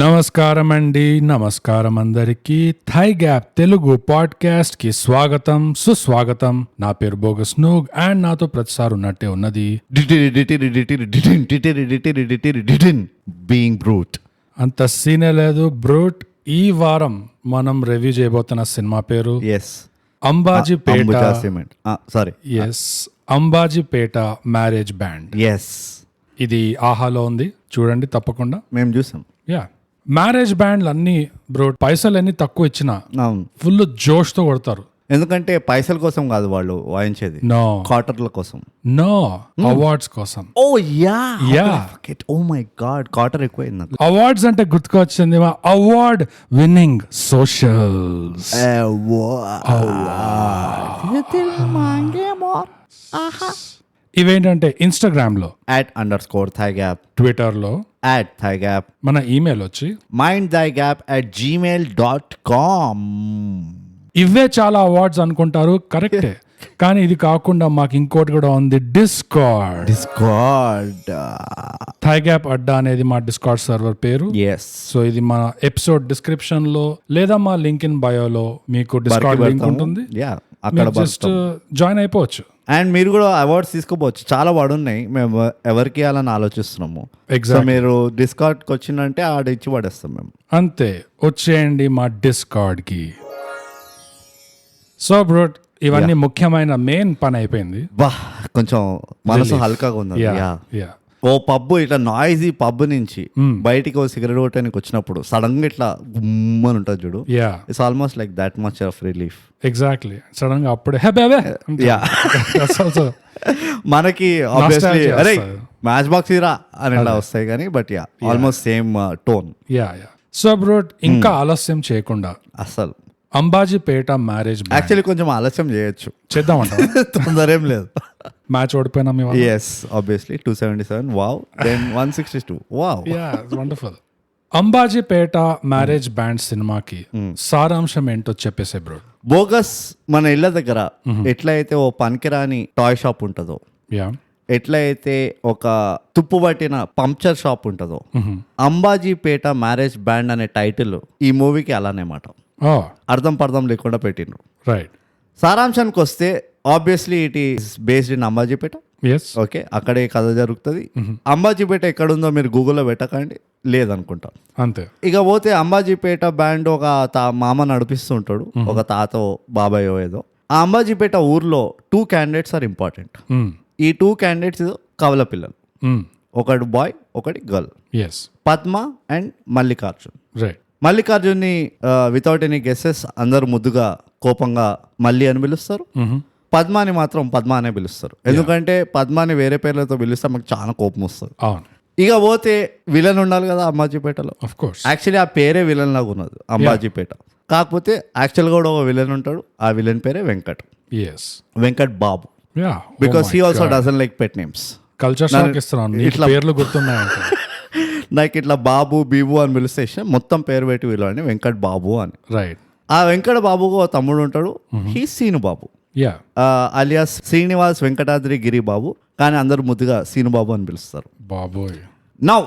నమస్కారం అండి, నమస్కారం అందరికీ. థై గ్యాప్ తెలుగు పాడ్కాస్ట్ కి స్వాగతం, సుస్వాగతం. నా పేరు బోగస్ నూగ్ అండ్ నాతో ప్రతిసారి ఉన్నట్టే ఉన్నది బీయింగ్ బ్రూట్. అంత సీనే లేదు బ్రూట్. ఈ వారం మనం రివ్యూ చేయబోతున్న సినిమా పేరు yes Ambajipeta. Sorry yes, Ambajipeta marriage band. Yes ఇది ఆహాలో ఉంది, చూడండి తప్పకుండా. మేము చూసాం. యా, మ్యారేజ్ బ్యాండ్లు అన్ని బ్రూట్ పైసలు అన్ని తక్కువ ఇచ్చినా అవును, ఫుల్ జోష్ తో కొడతారు. ఎందుకంటే పైసల కోసం కాదు వాళ్ళు వాయించేది, నో క్వార్టర్ల కోసం. నో, అవార్డ్స్ కోసం. Oh yeah yeah, oh my god, quarter ఎక్కువైంది నాకు. అవార్డ్స్ అంటే గుర్తుకొచ్చింది అవార్డ్ విన్నింగ్ సోషల్స్. ఇవేంటంటే ఇన్స్టాగ్రామ్ లో @_thigap, ట్విట్టర్ లో @thigap, మన ఈమెయిల్ వచ్చి mindthigap@gmail.com. ఇవే చాలా అవార్డ్స్ అనుకుంటారు, కరెక్టే. కానీ ఇది కాకుండా మాకు ఇంకోటి కూడా ఉంది, డిస్కార్డ్. Discord. థైగ్యాప్ అడ్డా అనేది మా డిస్కార్డ్ సర్వర్ పేరు. Yes. సో ఇది మన ఎపిసోడ్ డిస్క్రిప్షన్ లో లేదా మా లింక్ ఇన్ బయోలో మీకు డిస్కార్డ్ లింక్ ఉంటుంది. Yeah, అక్కడ జస్ట్ జాయిన్ అయిపోవచ్చు. అండ్ మీరు కూడా అవార్డ్స్ తీసుకోవచ్చు, చాలా పడున్నాయి. మేము ఎవరికి ఇవ్వాలని ఆలోచిస్తున్నాము. సో మీరు డిస్కార్డ్కి వచ్చిందంటే ఆడ ఇచ్చి పడేస్తాం మేము. అంతే, వచ్చేయండి మా డిస్కార్డ్ కి. సో బ్రోట్, ఇవన్నీ ముఖ్యమైన మెయిన్ పని అయిపోయింది. బా, కొంచెం మనసు హల్కాగా ఉంది. యా, ఓ పబ్బు ఇట్లా నాయిజీ పబ్బు నుంచి బయటికి ఓ సిగరెట్ కొట్టడానికి వచ్చినప్పుడు సడన్ గా ఇట్లా గుమ్మని ఉంటుంది చూడు. Yeah, it's almost like that much of relief. Exactly. Sudden గా అప్పుడే హే బేబే. యా, మనకి ఆబ్వియస్లీ అరే మ్యాచ్ బాక్స్ ఇరా అని ఇలా వస్తాయి కానీ, but yeah almost same tone. Yeah. So brought, ఇంకా ఆలస్యం చేయకుండా అసలు అంబాజీపేట మ్యారేజ్ యాక్చువల్లీ కొంచెం ఆలస్యం చేయొచ్చు, చేద్దామంట. తొందర ఏం లేదు. మ్యాచ్ ఓడిపోయినా మేము. Yes, obviously 277. Wow. Then 162. Wow. Yeah, wonderful. Ambajipeta marriage band సినిమాకి సారాంశం ఏంటో చెప్పేసే బ్రో. బోగస్ మన ఇళ్ళ దగ్గర ఎట్లయితే ఓ పనికిరాని టాయ్ షాప్ ఉంటుందో, యా, ఎట్లయితే ఒక తుప్పు పట్టిన పంక్చర్ షాప్ ఉంటుందో, అంబాజీపేట మ్యారేజ్ బ్యాండ్ అనే టైటిల్ ఈ మూవీకి అలానే మాట. అర్థం పర్థం లేకుండా పెట్టిండ్రు. రైట్. సారాంశానికి వస్తే obviously it is based in Ambajipeta. Okay, అక్కడే కథ జరుగుతుంది. అంబాజీపేట ఎక్కడుందో మీరు గూగుల్లో పెట్టకండి, లేదనుకుంటా. అంతే. ఇక పోతే అంబాజీపేట బ్యాండ్ ఒక మామ నడిపిస్తూ ఉంటాడు, ఒక తాతో బాబాయో ఏదో. ఆ అంబాజీపేట ఊర్లో 2 candidates ఆర్ ఇంపార్టెంట్. ఈ 2 candidates కవల పిల్లలు, ఒకటి బాయ్ ఒకటి girl. Padma and Mallikarjun. Right. మల్లికార్జున్ని వితౌట్ ఎనీ గెసెస్ అందరూ ముద్దుగా కోపంగా మల్లి అని పిలుస్తారు. పద్మాని మాత్రం పద్మ అనే పిలుస్తారు, ఎందుకంటే పద్మాని వేరే పేర్లతో పిలిస్తే మాకు చాలా కోపం వస్తుంది. ఇక పోతే విలన్ ఉండాలి కదా అంబాజీపేటలో. యాక్చువల్లీ ఆ పేరే విలన్ లాగా ఉన్నది అంబాజీపేట. కాకపోతే యాక్చువల్గా కూడా ఒక విలన్ ఉంటాడు, ఆ విలన్ పేరే Venkat. Venkat Babu. Because he also doesn't like pet names. Culture shock ఇస్తున్నాను, ఇట్లా పేర్లు గుర్తున్నాయంటే. నాకు ఇట్లా బాబు బీబు అని పిలిస్తే మొత్తం పేరు పెట్టి వీళ్ళని వెంకట్ బాబు అని. రైట్. ఆ వెంకట బాబుకు ఓ తమ్ముడు ఉంటాడు, హీ సీను బాబు, అలియాస్ శ్రీనివాస్ వెంకటాద్రి గిరి బాబు, కానీ అందరు ముద్దుగా సీను బాబు అని పిలుస్తారు. బాబోయ్. నౌ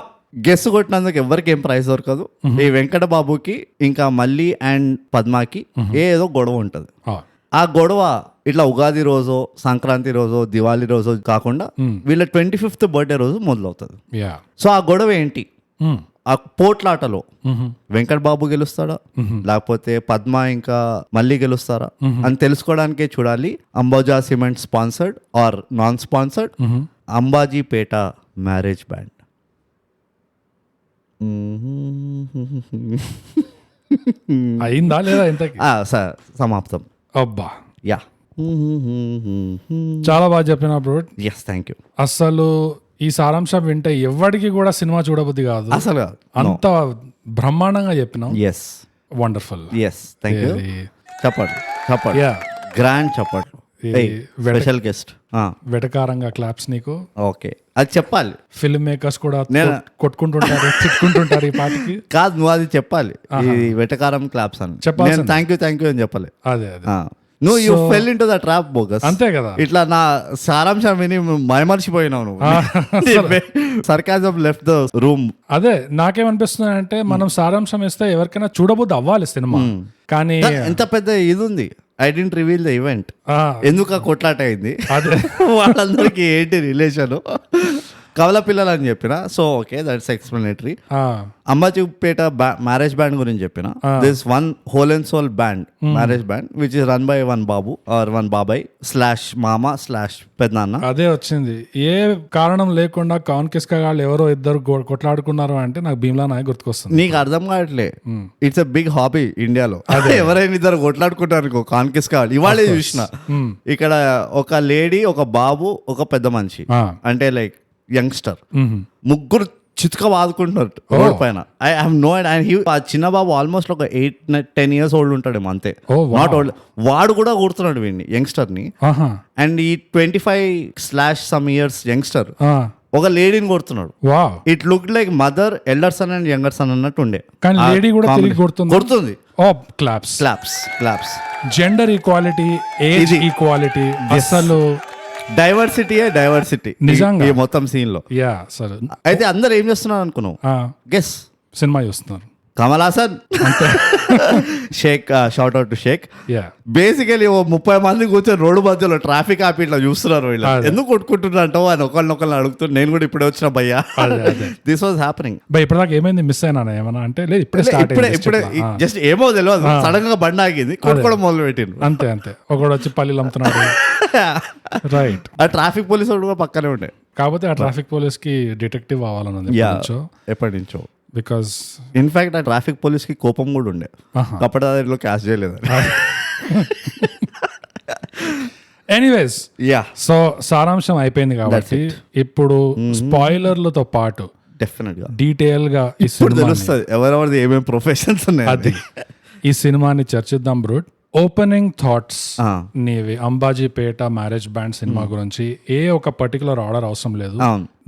గెస్ కొట్టినందుకు ఎవరికి ఏం ప్రైజ్ దొరకదు. ఈ వెంకట బాబుకి ఇంకా మల్లి అండ్ పద్మాకి ఏదో గొడవ ఉంటుంది. ఆ గొడవ ఇట్లా ఉగాది రోజు, సంక్రాంతి రోజు, దివాళీ రోజు కాకుండా వీళ్ళ 25th బర్త్డే రోజు మొదలవుతుంది. సో ఆ గొడవ ఏంటి? ఆ పోట్లాటలో వెంకట్ బాబు గెలుస్తాడా లేకపోతే పద్మ ఇంకా మళ్ళీ గెలుస్తారా అని తెలుసుకోవడానికే చూడాలి Ambuja cement sponsored or non sponsored Ambajipeta marriage band. అయిందా లేదా ఇంతకీ? సమాప్తం. అబ్బా, యా, చాలా బాగా చెప్పిన బ్రో. Yes, thank you. అసలు ఈ సారాంశం వింటే ఎవరికి కూడా సినిమా చూడబుద్ధి కాదు, అసలు అంత బ్రహ్మాండంగా చెప్పినాం. Yes, wonderful. Yes, thank you. చెప్పండి గ్రాండ్ చెప్పండి. Special guest. వెటకారంగా క్లాప్స్ నీకు. ఓకే, అది చెప్పాలి. ఫిల్మ్ మేకర్స్ కూడా కొట్టుకుంటుంటారు, తిట్టుకుంటుంటారు ఈ పాటికి. కాదు, నువ్వు అది చెప్పాలి, ఈ వెటకారం క్లాప్స్ అని చెప్పాలి. థ్యాంక్ యూ అని చెప్పాలి. అదే నువ్వు you fell in to the trap bogus. అంతే కదా. ఇట్లా నా సారాంశం విని మైమర్చిపోయినావు నువ్వు. Sarcasm left the room. అదే నాకేమనిపిస్తుంది అంటే మనం సారాంశం ఇస్తే ఎవరికైనా చూడబుద్ధి అవ్వాలి సినిమా, కానీ ఎంత పెద్ద ఇది ఉంది. I didn't reveal the event. ఎందుకు ఆ కొట్లాట అయింది, అదే వాళ్ళందరికీ ఏంటి రిలేషన్, కవల పిల్లలు అని చెప్పిన. So okay, that's explanatory. Ambajipeta marriage band గురించి చెప్పిన. This one whole and sole band, marriage band which is run by one బాబు ఆర్ వన్ బాబాయ్ / మామ / పెద్దనాన్న. అదే వచ్చింది. ఏ కారణం లేకుండా కాన్కిస్కా వాళ్ళు ఎవరో ఇద్దరు కొట్లాడుకున్నారు అంటే నాకు భీమ్లా నాయక్ గుర్తుకొస్తుంది. నీకు అర్థం కావట్లే, ఇట్స్ ఎ బిగ్ హాబీ ఇండియాలో. ఎవరైనా ఇద్దరు కొట్లాడుకుంటారు కాన్కిస్కా వాళ్ళు. ఇవాళే చూసిన ఇక్కడ ఒక లేడీ, ఒక బాబు, ఒక పెద్ద మనిషి, అంటే లైక్ యంగ్స్టర్, ముగ్గురు చితుక వాదుకుంటున్నారు రోడ్ పైన. I have no idea. ఆ చిన్న బాబు ఆల్మోస్ట్ ఒక 8-10 years ఓల్డ్ ఉంటాడేమో అంతే, నాట్ ఓల్డ్. వాడు కూడా కూర్చున్నాడు వీడిని, యంగ్స్టర్ ని. అండ్ ఈ 25 years యంగ్స్టర్ ఒక లేడీని కొడుతున్నాడు. It look like mother, elder son and younger sun అన్నట్టు ఉండే. కానీ లేడీ కూడా కొడుతుంది. Claps claps claps. Gender equality, age equality, అసలు డైవర్సిటీ నిజంగా ఈ మొత్తం సీన్ లో. సరే, అయితే అందరు ఏం చేస్తున్నారు అనుకున్నావు? గెస్. సినిమా చూస్తున్నారు. Kamal Haasan, Sheikh, shout out to Sheikh. Basically 30 మంది కూర్చొని రోడ్డు మధ్యలో ట్రాఫిక్ ఆపి ఇట్లా చూస్తున్నారు. వీళ్ళు ఎందుకు కొట్టుకుంటున్నారంటో అని ఒకళ్ళని అడుగుతున్నారు. నేను కూడా ఇప్పుడే వచ్చిన భయ్యా, దిస్ వాజ్ హ్యాపెనింగ్. ఇప్పటిదాకా ఏమైంది, మిస్ అయినా ఏమన్నా అంటే? లేదు, ఇప్పుడే జస్ట్ ఏమో తెలియదు, సడన్ గా బండి ఆగింది, కొట్టుకోవడం మొదలు పెట్టిండ్రు. అంతే. ఒకడు వచ్చి పల్లీలు అమ్ముతున్నాడు. రైట్. ఆ ట్రాఫిక్ పోలీస్ కూడా పక్కనే ఉండే. కాకపోతే ఆ ట్రాఫిక్ పోలీస్ కి డిటెక్టివ్ అవ్వాలన్నది ఎప్పటి నుంచో. బికాస్ ఇన్ఫాక్ట్ ఆ ట్రాఫిక్ పోలీస్ కి కోపం కూడా ఉండే, అప్పటి దాంట్లో క్యాష్ చేయలేదు. ఎనీవేస్, సో సారాంశం అయిపోయింది కాబట్టి ఇప్పుడు స్పాయిలర్లతో పాటు డెఫినెట్ గా డీటెయిల్ గా తెలుస్తుంది ఎవరెవరిది ఏమేమి ప్రొఫెషన్స్ ఉన్నాయి. అది ఈ సినిమాని చర్చిద్దాం బ్రూట్. ఓపెనింగ్ థాట్స్ నీవి అంబాజీపేట మ్యారేజ్ బ్యాండ్ సినిమా గురించి. ఏ ఒక పర్టికులర్ ఆర్డర్ అవసరం లేదు,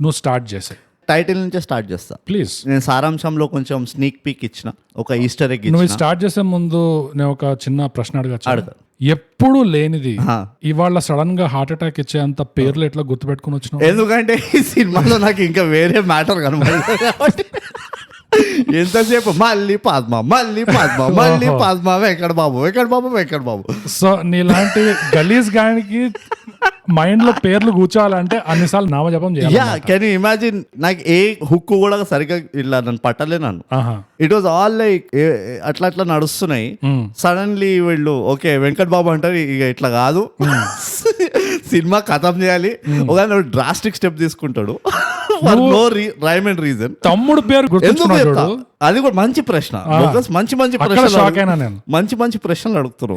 నువ్వు స్టార్ట్ చేసే. టైటిల్ నుంచే స్టార్ట్ చేస్తా ప్లీజ్. నేను సారాంశంలో కొంచెం స్నీక్ పీక్ ఇచ్చిన, ఒక ఈస్టర్ ఎగ్. నువ్వు స్టార్ట్ చేసే ముందు నేను ఒక చిన్న ప్రశ్న అడగచ్చు. ఎప్పుడు లేనిది ఇవాళ సడన్ గా హార్ట్ అటాక్ ఇచ్చేంత పేర్లు ఎట్లా గుర్తుపెట్టుకుని వచ్చినావు? ఎందుకంటే ఈ సినిమాలో నాకు ఇంకా వేరే మ్యాటర్ కనబడలేదు కాబట్టి ఎంతసేపు మళ్ళీ పద్మ వెంకట బాబు. సో నీలాంటి గలీజ్ గానికి మైండ్ లో పేర్లు కూర్చోవాలంటే అన్నిసార్లు నామజపం చేయాలి. కెన్ యు ఇమాజిన్, నాకు ఏ హుక్ కూడా సరిగ్గా ఇలా నన్ను పట్టలే. నన్ను ఇట్ వాజ్ ఆల్ లైక్ అట్లా నడుస్తున్నాయి. సడన్లీ వీళ్ళు ఓకే వెంకట్ బాబు అంటారు, ఇక ఇట్లా కాదు, సినిమా ఖతం చేయాలి. ఒక డ్రాస్టిక్ స్టెప్ తీసుకుంటాడు. Rhyme and reason. తమ్ముడు పేరు గుర్తు, అది కూడా మంచి ప్రశ్న. మంచి ప్రశ్నలు అడుగుతున్నారు.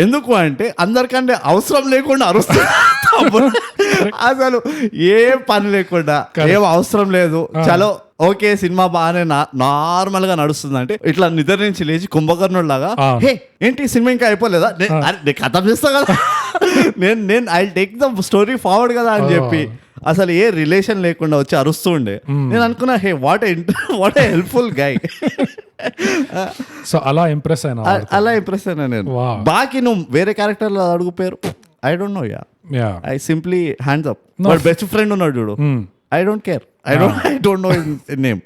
ఎందుకు అంటే అందరికంటే అవసరం లేకుండా అరుస్తారు. అసలు ఏ పని లేకుండా, ఏం అవసరం లేదు, చలో ఓకే సినిమా బాగానే నార్మల్ గా నడుస్తుంది అంటే ఇట్లా నిద్ర నుంచి లేచి కుంభకర్ణుడు లాగా, హే ఏంటి సినిమా ఇంకా అయిపోలేదా, నేను కథం చేస్తా కదా, నేను I take the story forward కదా అని చెప్పి అసలు ఏ రిలేషన్ లేకుండా వచ్చి అరుస్తూ ఉండే. నేను అనుకున్నా, hey what a helpful guy. So అలా ఇంప్రెస్ అయినా నేను. బాకీ నువ్వు వేరే క్యారెక్టర్ అడుగు పేరు, I don't know. I simply hands up. But best friend ఉన్నాడు చూడు, I don't care, I don't know his name.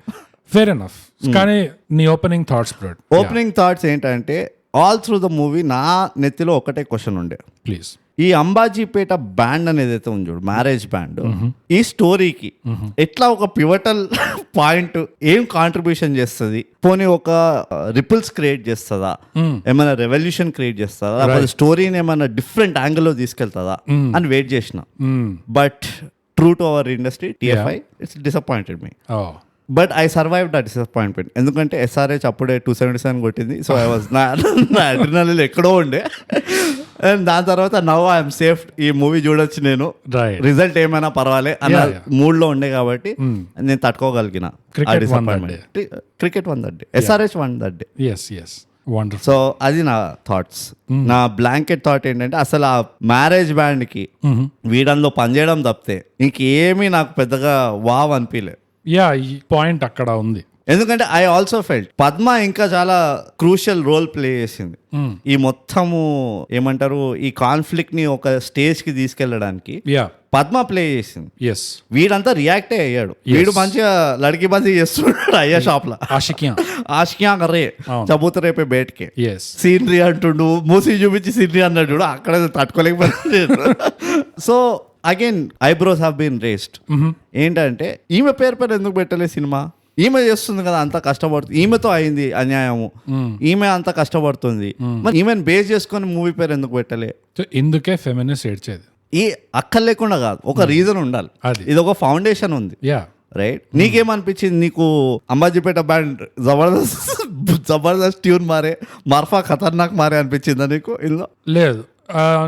Fair enough. కానీ నీ ఓపెనింగ్ థాట్స్ ఏంటంటే, ఆల్ త్రూ ద మూవీ నా నెత్తిలో ఒకటే క్వశ్చన్ ఉండే. ప్లీజ్. ఈ అంబాజీపేట బ్యాండ్ అనేది అయితే ఉంది చూడు, మ్యారేజ్ బ్యాండ్, ఈ స్టోరీకి ఎట్లా ఒక పివటల్ పాయింట్ ఏం కాంట్రిబ్యూషన్ చేస్తుంది? పోనీ ఒక రిపుల్స్ క్రియేట్ చేస్తుందా, ఏమైనా రెవల్యూషన్ క్రియేట్ చేస్తుందా, లేకపోతే స్టోరీని ఏమైనా డిఫరెంట్ యాంగిల్లో తీసుకెళ్తుందా అని వెయిట్ చేసిన. But true to our industry TFI, it's disappointed me. But I survive the disappointment. ఎందుకంటే SRH అప్పుడే 277 కొట్టింది. సో ఐ వాజ్ నా అడ్రినలిన్ ఎక్కడో ఉండే. అండ్ దాని తర్వాత నవ్ ఐఎమ్ సేఫ్, ఈ మూవీ చూడొచ్చు నేను, రిజల్ట్ ఏమైనా పర్వాలే అన్న మూడ్ లో ఉండే కాబట్టి నేను తట్టుకోగలిగిన. Cricket won that day, SRH won that day. So అది నా థాట్స్. నా బ్లాంకెట్ థాట్ ఏంటంటే, అసలు ఆ మ్యారేజ్ బ్యాండ్ కి వీడంలో పనిచేయడం తప్పితే ఇంకేమీ నాకు పెద్దగా వావ్ అనిపించలే. ఈ పాయింట్ అక్కడ ఉంది. ఎందుకంటే ఐ ఆల్సో ఫెల్ట్ పద్మ ఇంకా చాలా క్రూషియల్ రోల్ ప్లే చేసింది ఈ మొత్తము ఏమంటారు ఈ కాన్ఫ్లిక్ట్ ని ఒక స్టేజ్ కి తీసుకెళ్లడానికి పద్మ ప్లే చేసింది. ఎస్, వీడంతా రియాక్టే అయ్యాడు. వీడు మంచిగా లడికి బందీ చేస్తున్నాడు అయ్యా షాప్ లో. ఆషికియా కర్రే చబూతరే పే బేట్కే సీనరీ అంటుండు, మూసి చూపించి సీనరీ అన్నాడు చూడు, అక్కడ తట్టుకోలేకపోయాడు. So again eyebrows have been raised. ఏంటంటే ఈమె పేరు ఎందుకు పెట్టలే సినిమా? ఈమె చేస్తుంది కదా, అంత కష్టపడుతుంది, ఈమెతో అయింది అన్యాయము, ఈమె అంత కష్టపడుతుంది, మరి ఈమెను బేస్ చేసుకొని మూవీ పేరు ఎందుకు పెట్టలే? ఇందుకే ఫెమినిస్ట్ ఏడ్చేది. ఈ అక్కర్ లేకుండా కాదు, ఒక రీజన్ ఉండాలి. ఇది ఒక ఫౌండేషన్ ఉంది, రైట్? నీకేమనిపించింది? నీకు అంబాజీపేట బ్యాండ్ జబర్దస్త్ ట్యూన్ మారే, మర్ఫా ఖతర్నాక్ మారే అనిపించిందా నీకు ఇందులో? లేదు,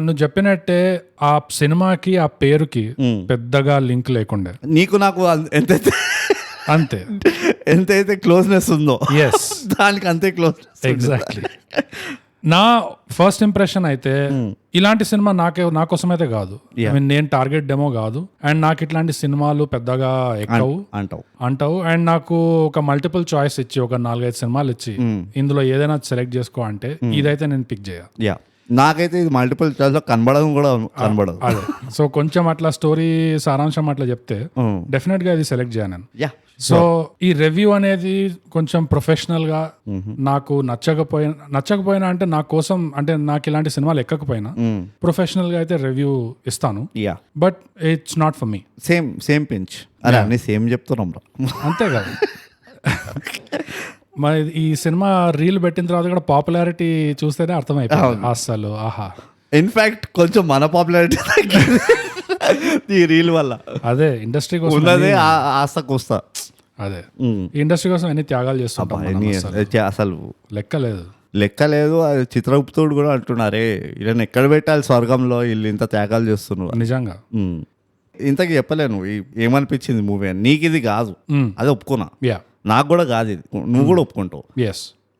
నువ్వు చెప్పినట్టే ఆ సినిమాకి ఆ పేరుకి పెద్దగా లింక్ లేకుండే. నీకు నాకు ఎంతైతే క్లోజ్నెస్ ఉందో దానికి అంతే క్లోజ్నెస్. ఎగ్జాక్ట్లీ. నా ఫస్ట్ ఇంప్రెషన్ అయితే ఇలాంటి సినిమా నా కోసం అయితే కాదు. నేను టార్గెట్ డెమో కాదు, అండ్ నాకు ఇట్లాంటి సినిమాలు పెద్దగా ఎక్కవు అంటావు. అండ్ నాకు ఒక మల్టిపుల్ చాయిస్ ఇచ్చి ఒక 4-5 సినిమాలు ఇచ్చి ఇందులో ఏదైనా సెలెక్ట్ చేసుకో అంటే ఇదైతే నేను పిక్ చేయ. నాకైతే ఇది మల్టిపుల్ చాయిస్ లో కనబడదు కూడా కనబడదు. అదే, సో కొంచెం అట్లా స్టోరీ సారాంశం అట్లా చెప్తే డెఫినెట్ గా ఇది సెలెక్ట్ చేయను నేను. సో ఈ రివ్యూ అనేది కొంచెం ప్రొఫెషనల్ గా, నాకు నచ్చకపోయినా అంటే నా కోసం, అంటే నాకు ఇలాంటి సినిమాలు ఎక్కకపోయినా ప్రొఫెషనల్ గా అయితే రివ్యూ ఇస్తాను. But it's not for me. Same pinch. అరే అన్ని సేమ్ చెప్తున్నాం రా, అంతే కదా. మరి ఈ సినిమా రీల్ పెట్టిన తర్వాత కూడా పాపులారిటీ చూస్తేనే అర్థమైపోయింది అసలు. ఆహా, ఇన్ఫాక్ట్ కొంచెం మన పాపులారిటీ ఈ రీల్ వల్ల. అదే ఇండస్ట్రీ కోసం ఆస్తకొస్తా. అదే ఇండస్ట్రీ కోసం ఎన్ని త్యాగాలు చేస్తుంటాం అసలు లెక్క లేదు. అది చిత్రగుప్తుడు కూడా అంటున్నారే, ఇలా ఎక్కడ పెట్టాలి స్వర్గంలో, వీళ్ళు ఇంత త్యాగాలు చేస్తున్నారు నిజంగా. ఇంతకీ చెప్పలేను ఏమనిపించింది మూవీ అని. నీకు ఇది కాదు, అది ఒప్పుకున్నా. నాకు కూడా కాదు ఇది, నువ్వు కూడా ఒప్పుకుంటావు.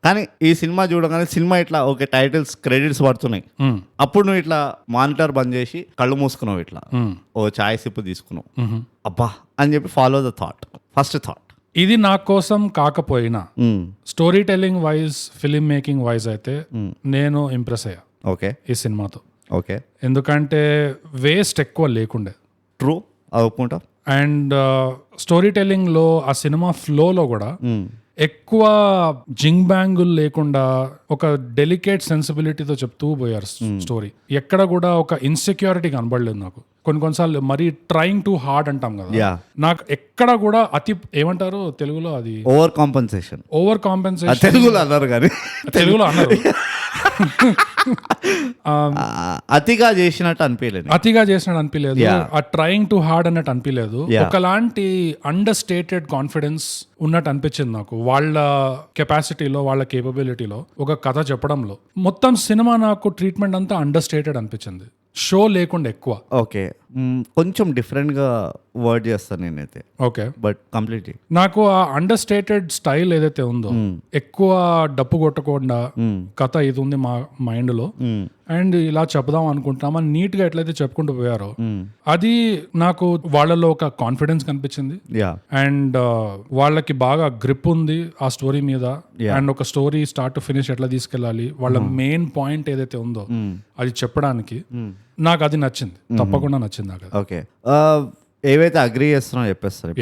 కానీ ఈ సినిమా చూడగానే సినిమా ఇట్లా ఓకే టైటిల్స్ క్రెడిట్స్ పడుతున్నాయి, అప్పుడు నువ్వు ఇట్లా మానిటర్ బంద్ చేసి కళ్ళు మూసుకున్నావు, ఇట్లా ఓ చాయ్ సిప్ తీసుకున్నావు, అబ్బా అని చెప్పి follow the thought, first thought. ఇది నా కోసం కాకపోయినా story telling wise, film making wise అయితే నేను ఇంప్రెస్ అయ్యా ఓకే ఈ సినిమాతో. ఓకే, ఎందుకంటే వేస్ట్ ఎక్కువ లేకుండే. ట్రూ, అది ఒప్పుకుంటా. అండ్ స్టోరీ టెల్లింగ్ లో ఆ సినిమా ఫ్లోలో కూడా ఎక్కువ జింగ్ బ్యాంగుల్ లేకుండా ఒక డెలికేట్ సెన్సిబిలిటీతో చెప్తూ పోయారు స్టోరీ. ఎక్కడ కూడా ఒక ఇన్సెక్యూరిటీ కనబడలేదు నాకు. కొన్నిసార్లు మరీ ట్రైంగ్ టు హార్డ్ అంటాం కదా, నాకు ఎక్కడ కూడా ఏమంటారు తెలుగులో, అది ఓవర్ కాంపెన్సేషన్ తెలుగులో అన్నారు కానీ తెలుగులో అన్నారు అతిగా చేసినట్టు అనిపించలేదు. ఆ ట్రైంగ్ టు హార్డ్ అన్నట్టు అనిపించలేదు. ఒకలాంటి అండర్ స్టేటెడ్ కాన్ఫిడెన్స్ ఉన్నట్టు అనిపించింది నాకు, వాళ్ళ కెపాసిటీలో, వాళ్ళ కేపబిలిటీలో, ఒక కథ చెప్పడంలో. మొత్తం సినిమా నాకు ట్రీట్మెంట్ అంతా అండర్ స్టేటెడ్ అనిపించింది, షో లేకుండా ఎక్కువ. ఓకే, కొంచెం డిఫరెంట్ గా వర్డ్ చేస్తాను నేనైతే. ఓకే, బట్ కంప్లీట్లీ నాకు ఆ అండర్ స్టేటెడ్ స్టైల్ ఏదైతే ఉందో, ఎక్కువ డప్పు కొట్టకుండా కథ ఇది ఉంది మా మైండ్ లో, అండ్ ఇలా చెప్దాం అనుకుంటున్నామని నీట్ గా ఎట్లయితే చెప్పుకుంటూ పోయారో, అది నాకు వాళ్ళలో ఒక కాన్ఫిడెన్స్ కనిపించింది. అండ్ వాళ్ళకి బాగా గ్రిప్ ఉంది ఆ స్టోరీ మీద, అండ్ ఒక స్టోరీ స్టార్ట్ టు ఫినిష్ ఎట్లా తీసుకెళ్ళాలి, వాళ్ళ మెయిన్ పాయింట్ ఏదైతే ఉందో అది చెప్పడానికి నాకు అది నచ్చింది, తప్పకుండా నచ్చింది నాకు. ఓకే, ఏవైతే అగ్రీ చేస్తున్నా చెప్పేస్తారు.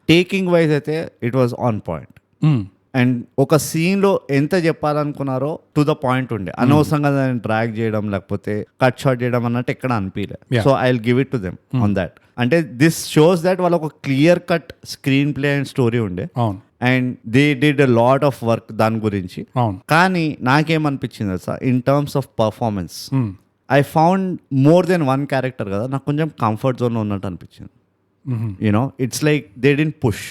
టేకింగ్ వైజ్ అయితే it was on point. And ఒక సీన్ లో ఎంత చెప్పాలనుకున్నారో టు ద పాయింట్ ఉండే, అనవసరంగా దాన్ని డ్రాగ్ చేయడం లేకపోతే కట్ షాట్ చేయడం అన్నట్టు ఎక్కడ అనిపించలే. So I will give it to them on that. అంటే దిస్ షోస్ దాట్ వాళ్ళ ఒక clear cut screen play and story ఉండే, and they did a lot of work దాని గురించి. కానీ నాకేమనిపించింది sir, in terms of performance I found more than one character కదా, నాకు కొంచెం కంఫర్ట్ జోన్ ఉన్నట్టు అనిపించింది. You know it's like they didn't push.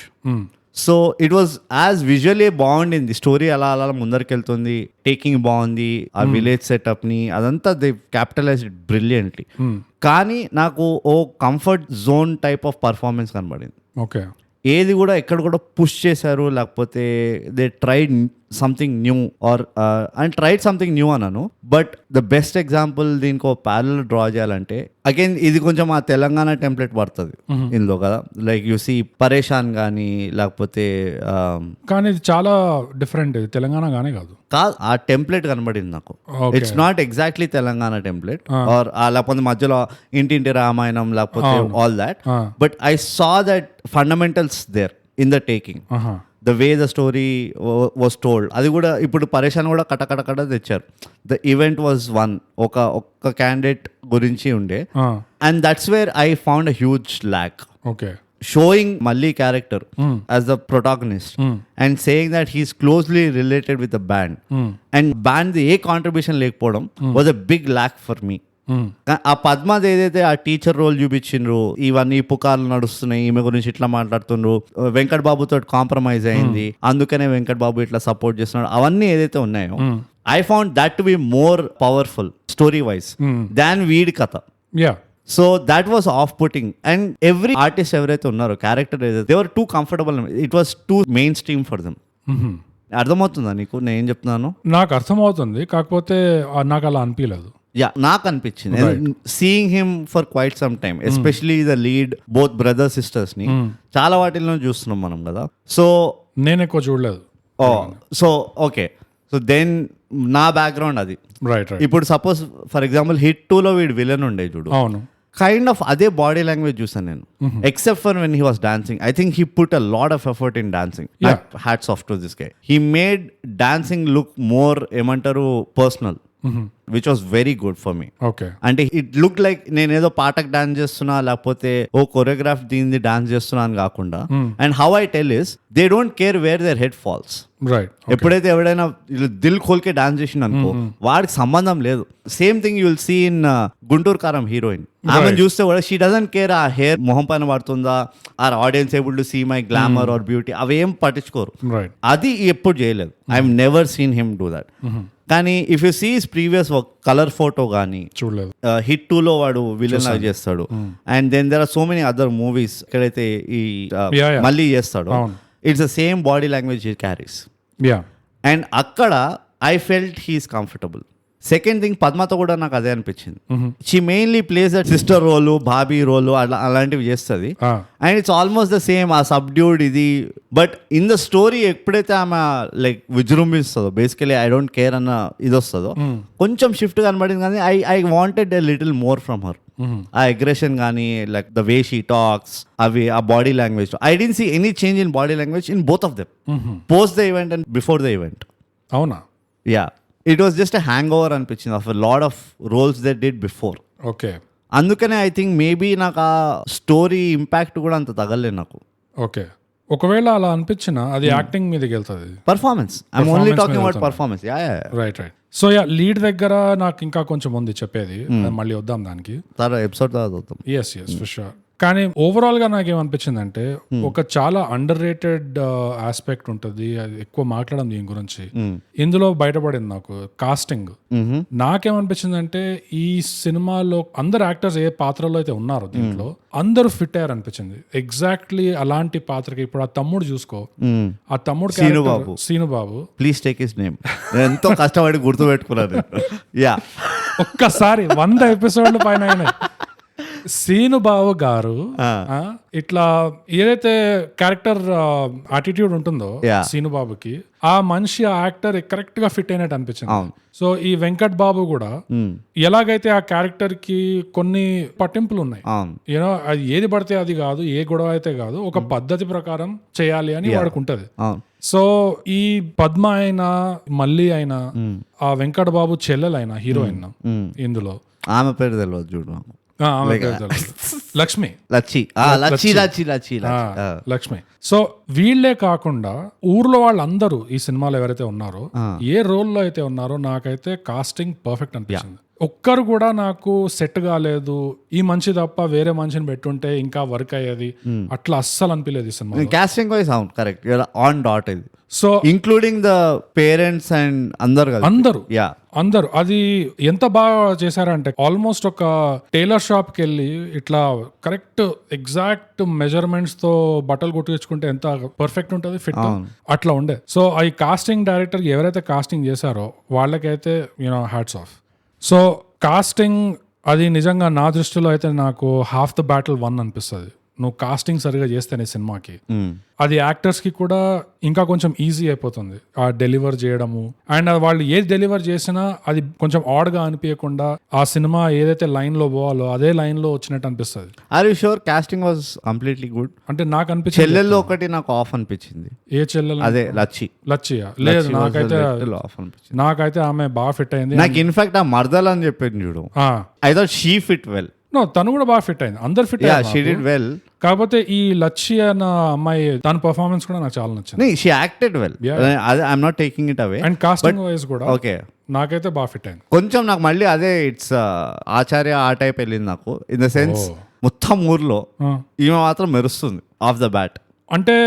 So it was as visually బాగుండింది, స్టోరీ అలా అలా ముందరికి వెళ్తుంది, టేకింగ్ బాగుంది, ఆ విలేజ్ సెటప్ ని అదంతా దే క్యాపిటలైజ్డ్ బ్రిలియంట్లీ. కానీ నాకు ఓ comfort zone type of performance కనబడింది. ఓకే, ఏది కూడా ఎక్కడ కూడా పుష్ చేశారు లేకపోతే they tried something new or and tried something new అన్నాను. బట్ ద బెస్ట్ ఎగ్జాంపుల్ దీనికి ఒక ప్యారల్ డ్రా చేయాలంటే అగైన్ ఇది కొంచెం ఆ తెలంగాణ టెంప్లెట్ పడుతుంది ఇందులో కదా. లైక్ యు సీ పరేషాన్ కానీ లేకపోతే కానీ ఇది చాలా డిఫరెంట్, తెలంగాణ గానే కాదు, ఆ టెంప్లెట్ కనబడింది నాకు. It's not exactly Telangana template or లేకపోతే మధ్యలో ఇంటింటి రామాయణం లేకపోతే all that, but I saw that fundamentals there in the taking, the way the story was told. అది కూడా ఇప్పుడు పరేషాన్ కూడా కట తెచ్చారు. ద ఈవెంట్ వాజ్ వన్, ఒక్క క్యాండిడేట్ గురించి ఉండే, and that's where I found a huge lack. Okay, showing Malli character as the protagonist and saying that he's closely related with the band and band A contribution లేకపోవడం was a big lack for me. ఆ పద్మాది ఏదైతే ఆ teacher role చూపించిండ్రు, ఇవన్నీ పుకార్లు నడుస్తున్నాయి, ఈమె గురించి ఇట్లా మాట్లాడుతుండ్రు, వెంకట్ బాబుతో కాంప్రమైజ్ అయింది, అందుకనే వెంకట్ బాబు ఇట్లా సపోర్ట్ చేస్తున్నాడు, అవన్నీ ఏదైతే ఉన్నాయో I found that to be more powerful story wise than వీడి కథ. So that was off putting. And every artist ఎవరైతే ఉన్నారో క్యారెక్టర్ ఏదైతే they were too comfortable, it was too mainstream for them. అర్థమవుతుందా నీకు నేను ఏం చెప్తున్నాను? నాకు అర్థమవుతుంది, కాకపోతే నాకు అలా అనిపించలేదు. యా, నాకు అనిపించింది seeing him for quite some time, especially the lead both brother sisters ని చాలా వాటిల్లో చూస్తున్నాం మనం కదా. సో నేను ఎక్కువ చూడలేదు. సో ఓకే, సో దెన్ నా బ్యాక్గ్రౌండ్ అది. రైట్. ఇప్పుడు సపోజ్ ఫర్ ఎగ్జాంపుల్ హిట్ 2లో వీడు విలన్ ఉండే చూడు, అవును, కైండ్ ఆఫ్ అదే బాడీ లాంగ్వేజ్ చూసాను నేను, except for when he was dancing. I think he put a lot of effort in dancing. Hats off to this guy. He made dancing look more ఏమంటారు personal, which was very good for me. Okay, అంటే it look like నేను ఏదో పాటకు dance చేస్తున్నా లేకపోతే ఓ choreograph దీనిది dance చేస్తున్నా అని కాకుండా. And how I tell is they don't care where their head falls. Right. ఎప్పుడైతే ఎవడైనా దిల్ ఖోల్కే డాన్స్ చేసిండు అనుకో, వాడికి సంబంధం లేదు. Same thing you will see in Guntur Kaaram heroine. ఆమెను చూస్తే కూడా షీ డజంట్ కేర్ ఆ హెయిర్ మొహం పైన పడుతుందా, or audience able to see my glamour or beauty, అవేం పట్టించుకోరు. అది ఎప్పుడు చేయలేదు. I have never seen him do that. కానీ if you see his previous colour photo కానీ చూడలేదు. హిట్ 2లో వాడు విలన్ లాగా చేస్తాడు. And then there are so many other movies ఎక్కడైతే ఈ మళ్ళీ చేస్తాడు, it's the same body language he carries. And అక్కడ I felt he's comfortable. Second thing, పద్మతో కూడా నాకు అదే అనిపించింది. She mainly plays that sister role, బాబీ రోల్ అలాంటివి చేస్తుంది. And it's almost the same, ఆ సబ్డ్యూడ్ ఇది. బట్ ఇన్ ద స్టోరీ ఎప్పుడైతే ఆమె లైక్ విజృంభిస్తుందో, బేసికలీ ఐ డోంట్ కేర్ అన్న ఇది వస్తుందో, కొంచెం షిఫ్ట్ కనబడింది. కానీ I wanted a little more from her. ఆ అగ్రెషన్ కానీ like the way she talks, అవి ఆ body language. I didn't see any change in body language in both of them, post the event and before the event. అవునా? Yeah, it was just a hangover అనిపించింది of a lot of roles that did before. Okay, అందుకనే I think maybe నాకు ఆ story impact కూడా అంత తగలేదు నాకు. Okay, ఒకవేళ అలా అనిపించినా అది యాక్టింగ్ మీదకి వెళ్తుంది. Performance, I'm only talking about performance. Yeah, right. So yeah, lead దగ్గర నాకు ఇంకా కొంచెం ఉంది చెప్పేది, మళ్ళీ వద్దాం దానికి, ఎపిసోడ్ తర్వాత వద్దాం. Yes for sure. కానీ ఓవరాల్ గా నాకేమనిపించిందంటే ఒక చాలా అండర్ రేటెడ్ ఆస్పెక్ట్ ఉంటుంది, అది ఎక్కువ మాట్లాడడం దీని గురించి ఇందులో బయటపడింది నాకు కాస్టింగ్. నాకేమనిపించిందంటే ఈ సినిమాలో అందరు యాక్టర్స్ ఏ పాత్రలో అయితే ఉన్నారో దీంట్లో అందరూ ఫిట్ అయ్యారు అనిపించింది. ఎగ్జాక్ట్లీ అలాంటి పాత్రకి. ఇప్పుడు ఆ తమ్ముడు చూసుకో, ఆ తమ్ముడు Srinubabu, please take his name, ఎంతో కష్టపడి గుర్తు పెట్టుకున్నాను. యా, ఒక్కసారి 100 ఎపిసోడ్ల పైన అయినాయి. శ్రీనుబాబు గారు ఇట్లా ఏదైతే క్యారెక్టర్ యాటిట్యూడ్ ఉంటుందో శ్రీనుబాబుకి, ఆ మనిషి ఆ యాక్టర్ కరెక్ట్ గా ఫిట్ అయినట్టు అనిపించింది. సో ఈ వెంకట్ బాబు కూడా ఎలాగైతే ఆ క్యారెక్టర్ కి కొన్ని పట్టింపులు ఉన్నాయి, యూనో అది ఏది పడితే అది కాదు, ఏ గొడవ అయితే కాదు, ఒక పద్ధతి ప్రకారం చేయాలి అని వాడికి ఉంటది. సో ఈ పద్మ అయినా మళ్ళీ అయినా ఆ వెంకట్ బాబు చెల్లెలైనా హీరోయిన్ ఇందులో, ఆమె పేరు తెలియదు చూడు, లక్ష్మి. లక్ష్మి. సో వీళ్లే కాకుండా ఊర్లో వాళ్ళందరూ ఈ సినిమాలో ఎవరైతే ఉన్నారో, ఏ రోల్లో అయితే ఉన్నారో, నాకైతే కాస్టింగ్ పర్ఫెక్ట్ అనిపించింది. ఒక్కరు కూడా నాకు సెట్ కాలేదు, ఈ మనిషి తప్ప వేరే మనిషిని పెట్టుంటే ఇంకా వర్క్ అయ్యేది, అట్లా అస్సలు అనిపించలేదు ఈ సినిమా. కాస్టింగ్ వైస్ అవును కరెక్ట్, ఆన్ డాట్ ఇది. So including the parents and అందరు కదా. యా అందరూ అది ఎంత బాగా చేశారంటే ఆల్మోస్ట్ ఒక టైలర్ షాప్ కి వెళ్ళి ఇట్లా కరెక్ట్ ఎగ్జాక్ట్ మెజర్మెంట్స్ తో బట్టలు కుట్టించుకుంటే ఎంత పర్ఫెక్ట్ ఉంటుంది ఫిట్ అట్లా ఉండే. సో ఈ కాస్టింగ్ డైరెక్టర్ ఎవరైతే కాస్టింగ్ చేశారో వాళ్ళకైతే హ్యాట్స్ ఆఫ్. సో కాస్టింగ్ అది నిజంగా నా దృష్టిలో అయితే నాకు హాఫ్ ద బ్యాటిల్ వన్ అనిపిస్తుంది. నువ్వు కాస్టింగ్ సరిగా చేస్తేనే సినిమాకి అది యాక్టర్స్ కి కూడా ఇంకా కొంచెం ఈజీ అయిపోతుంది ఆ డెలివర్ చేయడము. అండ్ వాళ్ళు ఏది డెలివర్ చేసినా అది కొంచెం ఆడ్ గా అనిపించకుండా ఆ సినిమా ఏదైతే లైన్ లో పోవాలో అదే లైన్ లో వచ్చినట్టు అనిపిస్తుంది. Are you sure casting was completely good? అంటే నాకు అనిపించింది చెల్లెల్లో ఒకటి నాకు ఆఫ్ అనిపించింది. ఏ చెల్లెలు? అదే లచ్చియా? లేదు నాకైతే ఆఫ్ అనిపించింది. నాకైతే ఆమె బాగా ఫిట్ అయింది. నాకు ఇన్ఫాక్ట్ ఆ మర్దల్ అని చెప్పింది చూడు, I thought she fit well. తను కూడా బాగా ఫిట్ అయింది, అందరు ఫిట్ వెల్. కాకపోతే ఈ లచ్చి అన్న అమ్మాయి తన పర్ఫార్మెన్స్ కూడా నాకు చాలా నచ్చింది. She acted well, I'm not taking it away. And casting wise కూడా ఓకే నాకైతే బాగా ఫిట్ అయింది. కొంచెం నాకు మళ్ళీ అదే ఇట్స్ ఆచార్య ఆ టైప్ వెళ్ళింది నాకు. ఇన్ ద సెన్స్ మొత్తం ఊర్లో ఈమె మాత్రం మెరుస్తుంది ఆఫ్ ద బ్యాట్. అంటే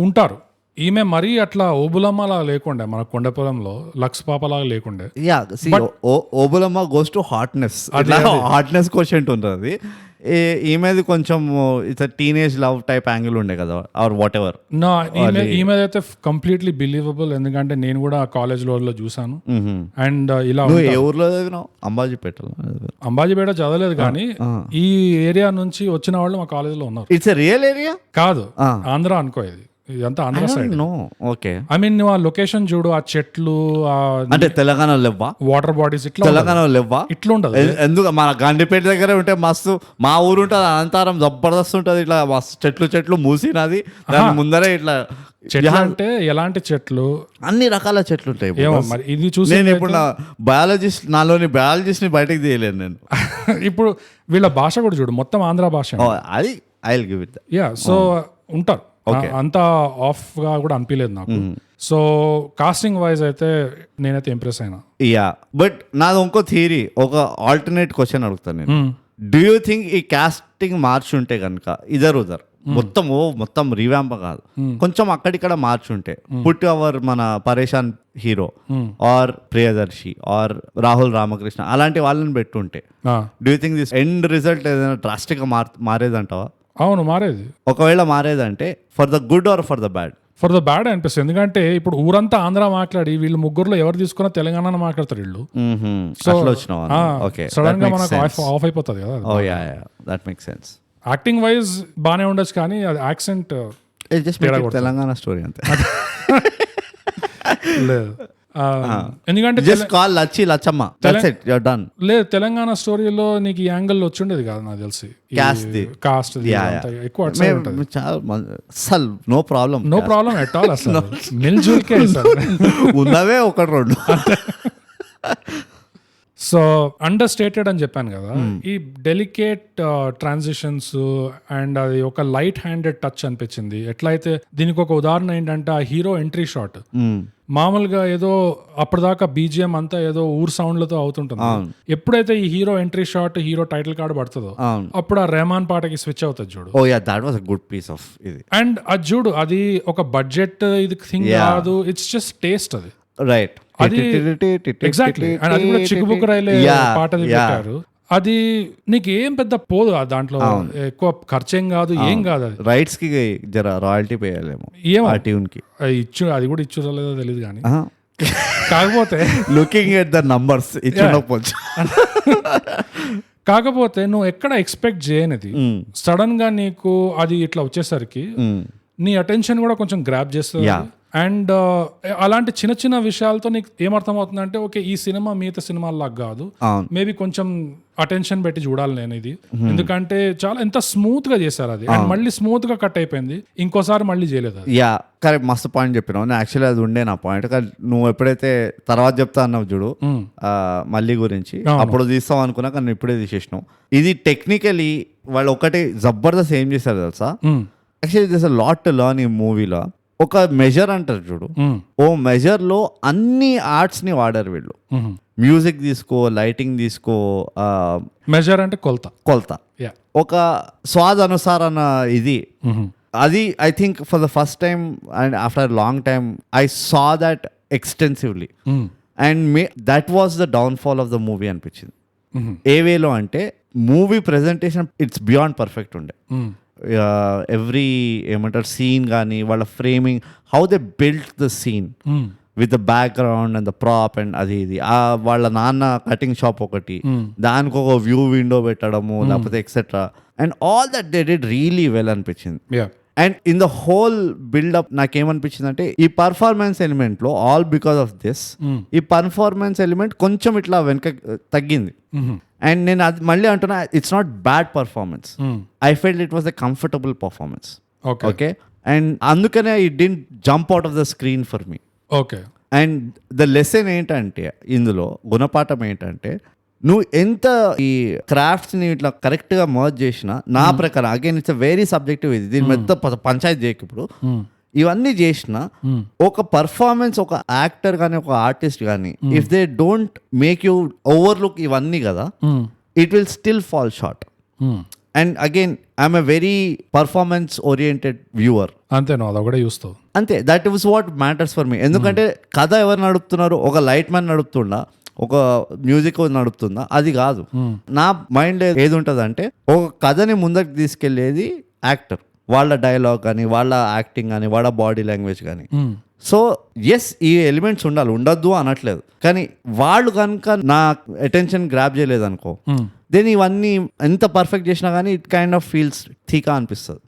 ఉంటారు, ఈమె మరీ అట్లా ఓబులమ్మ లాగా లేకుండే, మన కొండపొలంలో లక్స్ పాప లాగా లేకుండే. Obulamma goes to hotness question ఉంటుంది. ఈమెది కొంచెం it's teenage love type angle ఉండే కదా, ఆర్ వాట్ ఎవర్. ఈమె అయితే కంప్లీట్లీ బిలీవబుల్, ఎందుకంటే నేను కూడా కాలేజ్ లో చూసాను. అండ్ ఇలా ఏ ఊర్లో చదివినావు? అంబాజీపేట చదవలేదు, కానీ ఈ ఏరియా నుంచి వచ్చిన వాళ్ళు మా కాలేజ్ లో ఉన్నారు. ఇట్స్ రియల్ ఏరియా కాదు, ఆంధ్ర అనుకో, ఇదంతా Andhra side. Okay, I mean నువ్వు ఆ లొకేషన్ చూడు, ఆ చెట్లు, అంటే తెలంగాణ లేవా వాటర్ బాడీస్, ఇట్లా తెలంగాణ లేవా ఇట్లా ఉండదు. ఎందుకు మన గాంధీపేట దగ్గర ఉంటే మస్తు, మా ఊరు ఉంటుంది అనంతరం జబర్దస్త్ ఉంటుంది, ఇట్లా మస్తు చెట్లు మూసినది, దాని ముందరే ఇట్లా చెట్లు అంటే ఎలాంటి చెట్లు, అన్ని రకాల చెట్లు ఉంటాయి. ఏమో మరి ఇది చూసి నేను ఇప్పుడు నాలోని బయాలజిస్ట్ ని బయటకు తీయలేను నేను. ఇప్పుడు వీళ్ళ భాష కూడా చూడు, మొత్తం ఆంధ్ర భాష. అది I will give it. Yeah, so ఉంటారు అంతా ఆఫ్ గా కూడా అనిపించలేదు నాకు. సో కాస్టింగ్ వైజ్ అయితే నేనైతే ఇంప్రెస్ అయినా. యా, బట్ నాది ఇంకో థియరీ, ఒక ఆల్టర్నేట్ క్వశ్చన్ అడుగుతాను నేను. డూ యూ థింక్ ఈ కాస్టింగ్ మార్చుంటే కనుక ఇదర్ మొత్తం రీవ్యాంప్ కాదు, కొంచెం అక్కడిక్కడ మార్చుంటే, పుట్ అవర్ మన Pareshan hero or Priyadarshi or Rahul Ramakrishna అలాంటి వాళ్ళని పెట్టుంటే, do you think this end result ఏదైనా డ్రాస్టిక్ గా మారేదంటావా? అవును, మారేది. ఒకవేళ మారేదంటే for the good or for the bad? For the bad అనిపిస్తుంది, ఎందుకంటే ఇప్పుడు ఊరంతా ఆంధ్ర మాట్లాడి వీళ్ళు ముగ్గురులో ఎవరు తీసుకున్నా తెలంగాణ మాట్లాడతారు వీళ్ళు. సో సడన్ గా మనకు ఆఫ్ అయిపోతుంది కదా. That makes sense. Acting wise బానే ఉండొచ్చు, కానీ అది యాక్సెంట్ తెలంగాణ స్టోరీ అంతే. లేదు, ఎందుకంటే లేదు, తెలంగాణ స్టోరీలో నీకు ఈ యాంగిల్ వచ్చిండేది కాదు నాకు తెలిసి. కాస్ట్ ఎక్కువ నో ప్రాబ్లం ఎట్ ఆల్, అసలు మిల్జుల్కే ఉన్నవే ఒకటి రెండు. సో అండర్ స్టేటెడ్ అని చెప్పాను కదా, ఈ డెలికేట్ ట్రాన్సిషన్స్ అండ్ అది ఒక లైట్ హ్యాండెడ్ టచ్ అనిపించింది. ఎట్లయితే దీనికి ఒక ఉదాహరణ ఏంటంటే, ఆ హీరో ఎంట్రీ షాట్ మామూలుగా ఏదో అప్పటిదాకా బీజిఎం అంతా ఏదో ఊర్ సౌండ్లతో అవుతుంటుంది. ఎప్పుడైతే ఈ hero entry shot, hero title card పడుతుందో అప్పుడు ఆ రెహమాన్ పాటకి స్విచ్ అవుతుంది చూడు. గుడ్ పీస్ ఆఫ్ ఇది. అండ్ అది చూడు, అది ఒక బడ్జెట్ ఇది థింగ్ కాదు, ఇట్స్ జస్ట్ టేస్ట్. అది రైట్, అది ఎగ్జాక్ట్లీ. అండ్ అది కూడా చిక్కుబుక్ రైలే పాట పెట్టారు. అది నీకు ఏం పెద్ద పోదు, దాంట్లో ఎక్కువ ఖర్చేం కాదు, ఏం కాదు. అది రైట్స్ కి జర రాయల్టీ పేయాలేమో, ఏమో ట్యూన్ కి ఇచ్చు, అది కూడా ఇచ్చుదో లేదో తెలియదు కానీ, కాకపోతే లుకింగ్ ఎట్ ద నంబర్స్ ఇచ్చుకోవచ్చు. కాకపోతే నువ్వు ఎక్కడ ఎక్స్పెక్ట్ చేయనిది సడన్ గా నీకు అది ఇట్లా వచ్చేసరికి నీ అటెన్షన్ కూడా కొంచెం గ్రాప్ చేస్తుంది. అండ్ అలాంటి చిన్న చిన్న విషయాలతో నీకు ఏమర్థం అవుతుందంటే, ఓకే ఈ సినిమా మిగతా సినిమాలాగా కాదు, మేబీ కొంచెం అటెన్షన్ పెట్టి చూడాలి నేను ఇది, ఎందుకంటే చాలా ఎంత స్మూత్ గా చేశారు అది. అండ్ మళ్ళీ స్మూత్ గా కట్ అయిపోయింది, ఇంకోసారి మళ్ళీ చేయలేదు. యా కరెక్ట్, మస్తు పాయింట్ చెప్పినావు. యాక్చువల్లీ అది ఉండే నా పాయింట్, కానీ నువ్వు ఎప్పుడైతే తర్వాత చెప్తా అన్నావు చూడు మళ్ళీ గురించి, అప్పుడు తీస్తావు అనుకున్నా, కానీ ఇప్పుడే తీసేసినావు. ఇది టెక్నికలీ వాళ్ళు ఒకటి జబర్దస్త్ ఏం చేశారు తెలుసా? Actually this a lot to learn ఈ మూవీలో. ఒక మెజర్ అంటారు చూడు, ఓ మెజర్ లో అన్ని ఆర్ట్స్ ని వాడారు వీళ్ళు. మ్యూజిక్ తీసుకో, లైటింగ్ తీసుకో, మెజర్ అంటే కొలత. ఒక స్వాద్ అనుసార్ అన్న ఇది అది I think for the first time and after long time I saw that extensively and that was the downfall of the movie అనిపించింది. ఏ వేలో అంటే movie presentation it's beyond perfect ఉండే. ఎవ్రీ ఏమంటారు సీన్ కానీ వాళ్ళ framing, how they built the scene with the background and the prop and అది ఇది. వాళ్ళ నాన్న కటింగ్ షాప్ ఒకటి, దానికి ఒక వ్యూ విండో పెట్టడము లేకపోతే etcetera, and all that they did really well అనిపించింది. And in the whole buildup నాకేమనిపించింది అంటే ఈ పర్ఫార్మెన్స్ ఎలిమెంట్ లో ఆల్ బికాస్ ఆఫ్ దిస్ ఈ పర్ఫార్మెన్స్ ఎలిమెంట్ కొంచెం ఇట్లా వెనక తగ్గింది. అండ్ నేను అది మళ్ళీ అంటున్నా, it's not bad performance, I felt it was a comfortable performance. Okay, and అందుకనే it didn't jump out of the screen for me. Okay, and the lesson ఏంటంటే ఇందులో గుణపాఠం ఏంటంటే నువ్వు ఎంత ఈ క్రాఫ్ట్స్ ని ఇట్లా కరెక్ట్ గా మర్జ్ చేసినా, నా ప్రకారం అగైన్ ఇట్స్ వెరీ సబ్జెక్టివ్, ఇది దీని మీద పంచాయతీ చేయకు. ఇప్పుడు ఇవన్నీ చేసిన ఒక పర్ఫార్మెన్స్, ఒక యాక్టర్ కానీ ఒక ఆర్టిస్ట్ కానీ if they don't make you overlook ఇవన్నీ కదా, it will still fall short. And again I'm a very performance oriented viewer. అంతే, నువ్వు అది కూడా చూస్తావు. అంతే, that was what matters for me. ఎందుకంటే కథ ఎవరు నడుపుతున్నారు, ఒక లైట్ మ్యాన్ నడుపుతుండా, ఒక మ్యూజిక్ నడుపుతుందా, అది కాదు. నా మైండ్ ఏది ఉంటుంది అంటే ఒక కథని ముందరికి తీసుకెళ్లేది యాక్టర్, వాళ్ళ డైలాగ్ కానీ వాళ్ళ యాక్టింగ్ కానీ వాళ్ళ బాడీ లాంగ్వేజ్ కానీ. సో ఎస్, ఈ ఎలిమెంట్స్ ఉండాలి, ఉండొద్దు అనట్లేదు, కానీ వాళ్ళు కనుక నా అటెన్షన్ గ్రాప్ చేయలేదు అనుకో, దెన్ ఇవన్నీ ఎంత పర్ఫెక్ట్ చేసినా కానీ ఇట్ కైండ్ ఆఫ్ ఫీల్స్ థీకా అనిపిస్తుంది,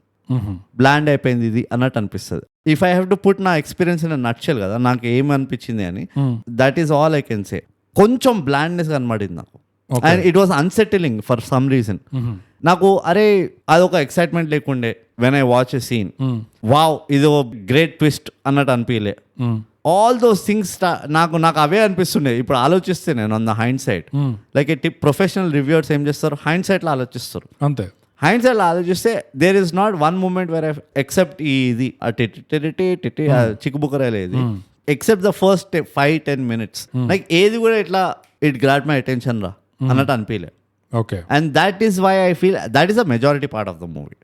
బ్లాండ్ అయిపోయింది ఇది అన్నట్టు అనిపిస్తుంది. If I have to put నా ఎక్స్పీరియన్స్ ఇన్ నట్షెల్ కదా, నాకు ఏమి అనిపించింది అని, that is all I can say. కొంచెం బ్లాండ్నెస్ కనబడింది నాకు, and it was unsettling for some reason. నాకు అరే అదొక ఎక్సైట్మెంట్ లేకుండే when I watch a scene, wow ఇది ఓ గ్రేట్ ట్విస్ట్ అన్నట్టు అనిపించలే. ఆల్ దోస్ థింగ్స్ నాకు అవే అనిపిస్తుండే. ఇప్పుడు ఆలోచిస్తే నేను on the hind side, like a professional reviewers ఏం చేస్తారు, హైండ్ సైడ్ లో ఆలోచిస్తారు. అంతే, హైండ్ సైడ్ లో ఆలోచిస్తే there is not one moment where I except ఇది చిక్కుబుక్కరేది, except the first 5-10 minutes, like ఏది కూడా ఇట్లా ఇట్ గ్రాట్ మై అటెన్షన్ రా అన్నట్టు అనిపించలే. Okay, and that is why I feel that is the majority part of the movie.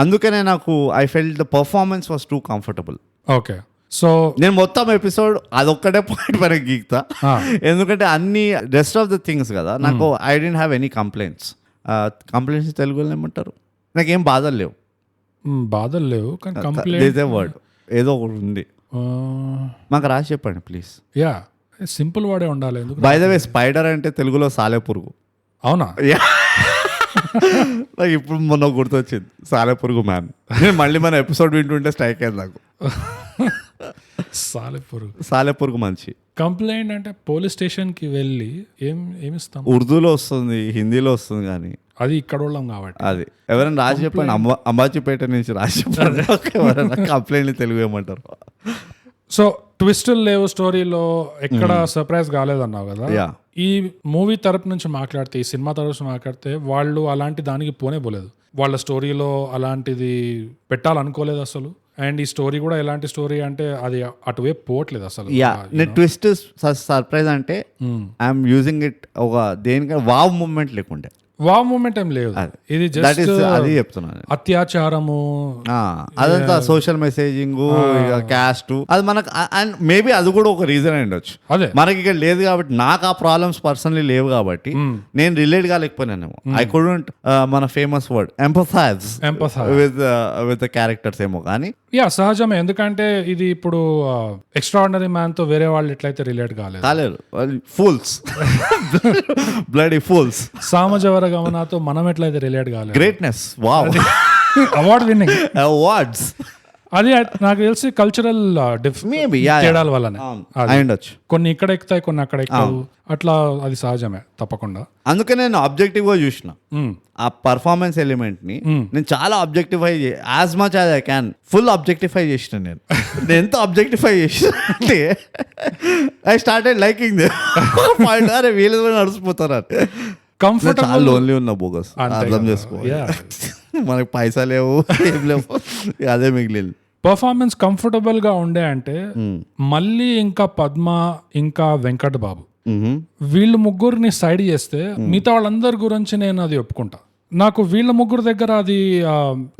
అందుకనే నాకు I felt the performance was too comfortable. Okay, so నేను మొత్తం ఎపిసోడ్ అదొక్కటే పాయింట్ వరకు గీక్తా, ఎందుకంటే అన్ని రెస్ట్ ఆఫ్ ద థింగ్స్ కదా నాకు I didn't have any complaints. Complaints తెలుగులో ఏమంటారు, నాకేం బాధలు లేవు. బాధలు లేవు, కానీ కంప్లైంట్ వర్డ్ ఏదో ఒకటి ఉంది, మాకు రాసి చెప్పండి ప్లీజ్. యా, సింపుల్ వర్డే ఉండాలి. బై ద వే స్పైడర్ అంటే తెలుగులో సాలెపురుగు. అవునా? నాకు ఇప్పుడు మొన్న గుర్తొచ్చింది సాలెపురుగు మ్యాన్. నేను మళ్ళీ మన ఎపిసోడ్ వింటుంటే స్ట్రైక్ అయింది నాకు. సాలెపురుగు మంచి. కంప్లైంట్ అంటే పోలీస్ స్టేషన్ కి వెళ్ళి ఏమిస్తాం, ఉర్దూలో వస్తుంది, హిందీలో వస్తుంది, కానీ అది ఇక్కడ వాళ్ళం కాబట్టి అది ఎవరైనా రాసి చెప్పండి, అంబాజీపేట నుంచి రాసి చెప్పండి ఎవరైనా కంప్లైంట్ తెలుగు ఏమంటారు. సో ట్విస్టులు లేవు స్టోరీలో, ఎక్కడ సర్ప్రైజ్ కాలేదన్నావు కదా. ఈ మూవీ తరపు నుంచి మాట్లాడితే, ఈ సినిమా తరపు నుంచి మాట్లాడితే, వాళ్ళు అలాంటి దానికి పోలేదు. వాళ్ళ స్టోరీలో అలాంటిది పెట్టాలనుకోలేదు అసలు. అండ్ ఈ స్టోరీ కూడా ఎలాంటి స్టోరీ అంటే అది అటువైపు పోవట్లేదు అసలు. ట్విస్ట్ సర్ప్రైజ్ అంటే ఐఎమ్ యూజింగ్ ఇట్ ఒక దేనికైనా వావ్ మూమెంట్ లేకుండే. వావ్ మూమెంట్ ఏం లేదు, ఇది జస్ట్ అది చెప్తున్నాను, అత్యాచారము అదంతా సోషల్ మెసేజింగ్, క్యాస్ట్, అది మనకు అండ్ మేబీ అది కూడా ఒక రీజన్ అయి ఉండొచ్చు. అదే మనకి ఇక్కడ లేదు కాబట్టి, నాకు ఆ ప్రాబ్లమ్స్ పర్సనలీ లేవు కాబట్టి నేను రిలేట్ కాలేకపోయినానేమో. ఐ కుడెంట్ మన famous word empathise with characters ఏమో, కానీ యా సహజమే. ఎందుకంటే ఇది ఇప్పుడు ఎక్స్ట్రాఆర్డినరీ మ్యాన్ తో వేరే వాళ్ళు ఎట్లయితే రిలేట్ కాలేదు, ఫూల్స్ బ్లడీ ఫూల్స్, సామజవర గమనాతో మనం ఎట్లయితే రిలేట్ కాలేదు. Greatness, wow, award winning awards, అది నాకు తెలిసి కల్చరల్ తేడాల వల్లనే అయ్యుండొచ్చు. కొన్ని ఇక్కడ ఎక్కుతాయి, కొన్ని అక్కడ ఎక్కుతావు, అట్లా అది సహజమే తప్పకుండా. అందుకే నేను ఆబ్జెక్టివ్ గా చూసిన ఆ పర్ఫార్మెన్స్ ఎలిమెంట్ ని, నేను చాలా objectify as much as I can, full objectify చేసిన. నేను ఎంత ఆబ్జెక్టిఫై చేసిన అంటే ఐ స్టార్టెడ్ లైకింగ్ పాయింట్, అరే వీళ్ళు నడిచిపోతారు, కంఫర్టబుల్, లోన్లీ ఉన్న బోగస్, అర్థం చేసుకో, మనకి పైసా లేవు ఏం లేవు, అదే మిగిలింది. పర్ఫార్మెన్స్ కంఫర్టబుల్ గా ఉండే అంటే మళ్ళీ ఇంకా పద్మ ఇంకా వెంకట్ బాబు వీళ్ళు ముగ్గురిని సైడ్ చేస్తే మిగతా వాళ్ళందరి గురించి నేను అది ఒప్పుకుంటా. నాకు వీళ్ళ ముగ్గురు దగ్గర అది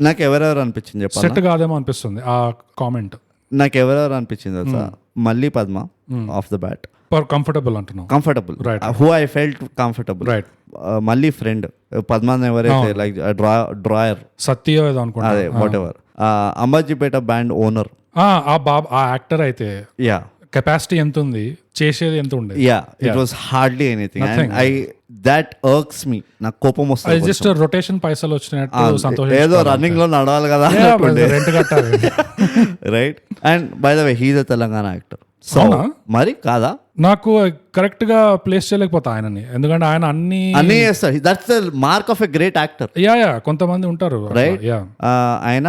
నాకు ఎవరెవరు అనిపించింది చెప్పాలి, సెట్ కాదేమో అనిపిస్తుంది ఆ కామెంట్. నాకు ఎవరెవరు అనిపించింది తెలుసా, మళ్ళీ పద్మ ఆఫ్ ద బ్యాట్ కంఫర్టబుల్ అంటున్నావు. Comfortable, who I felt comfortable. Right. మళ్ళీ ఫ్రెండ్ పద్మాన్ ఎవరైతే లైక్ డ్రాయర్ సత్య ఏదో అనుకుంటా, అదే whatever, Ambajipeta band owner, ఆ యాక్టర్ అయితే యా కెపాసిటీ ఎంత ఉంది, చేసేది ఎంత ఉండేది. Yeah it was hardly anything and I that irks me, నాకు కోపం వస్తుంది. జస్ట్ రొటేషన్ పైసలు వచ్చినట్టు సంతోషం, ఏదో రన్నింగ్ లో నడవాలి కదా రెంట్ కట్టాలి. Right. And by the way he's a Telangana actor, so మరి కాదా, నాకు కరెక్ట్ గా ప్లేస్ చేయలేకపోతా ఆయనని, ఎందుకంటే ఆయన అన్ని చేస్తాడు. That's the mark of a great actor. Yeah కొంతమంది ఉంటారు, రైట్. ఆయన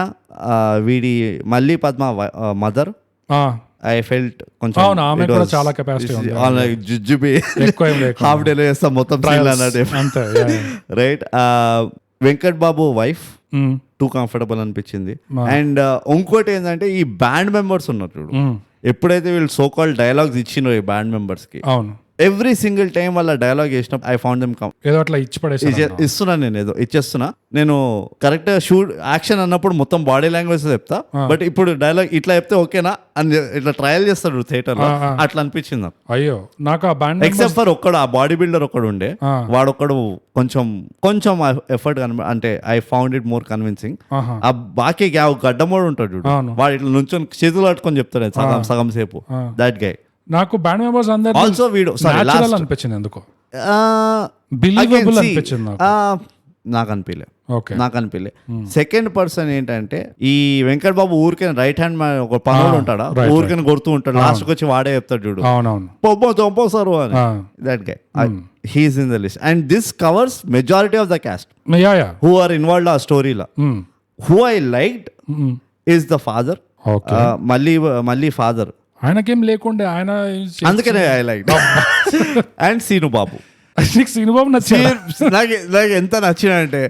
వీడి మళ్ళీ పద్మ మదర్ ఐ ఫెల్ట్ కొంచెం ఆమె కూడా చాలా కెపాసిటీ ఉంది, జుజుబి హాఫ్ డేలో చేస్తా మొత్తం అంతే. రైట్. వెంకట్ బాబు వైఫ్ టూ కంఫర్టబుల్ అనిపించింది. అండ్ ఇంకోటి ఏంటంటే ఈ బ్యాండ్ మెంబర్స్ ఉన్నారు చూడు, ఎప్పుడైతే వీళ్ళు సో కాల్డ్ డైలాగ్స్ ఇచ్చినారు ఈ బ్యాండ్ మెంబర్స్ కి, అవును, ఎవ్రీ సింగిల్ టైం వాళ్ళ డైలాగ్ చేసినప్పుడు ఐ ఫౌండ్ దెమ్ ఏదో అట్లా ఇచ్చి పడేసి ఇస్తున్నా, నేను ఏదో ఇచ్చేస్తున్నా. నేను కరెక్ట్ షూట్ యాక్షన్ అన్నప్పుడు మొత్తం బాడీ లాంగ్వేజ్ చెప్తా, బట్ ఇప్పుడు డైలాగ్ ఇట్లా చెప్తే ఓకేనా అని ఇట్లా ట్రయల్ చేస్తాడు థియేటర్ లో, అట్లా అనిపించింది నాకు. అయ్యో నాకు ఆ బ్యాండ్ ఎక్సెప్ట్ ఫర్ ఒక్కడు ఆ బాడీ బిల్డర్ ఒక్కడు ఉండే, వాడొక్కడు కొంచెం ఎఫర్ట్ అంటే I found it more convincing. ఆ బాకీ గడ్డమోడు ఉంటాడు చూడు, వాడు ఇట్లా నుంచొని చేతులు పట్టుకొని చెప్తాడు సగం సేపు, దట్ గై. నాకు బ్యాండ్ మెంబర్స్ అందరూ ఆల్సో వీడు న్యాచురల్ అనిపించింది, ఎందుకో బిలీవబుల్ అనిపించింది నాకు అనిపించలే. సెకండ్ పర్సన్ ఏంటంటే ఈ వెంకట్ బాబు ఊరికే రైట్ హ్యాండ్ ఒక పనులు ఉంటాడా, ఊరికే కొడుతూ ఉంటాడు, లాస్ట్ వచ్చి వాడే చెప్తాడు చూడు, చంపో సార్ అని, that guy he's in the list. And this covers majority of the cast who are involved ఆ స్టోరీలో. Who I liked is the father, మళ్ళీ ఫాదర్ ఆయనకేం లేకుండే, ఆయన అందుకనే I like. And Seenu Babu, Seenubabu నాకు ఎంత నచ్చినంటే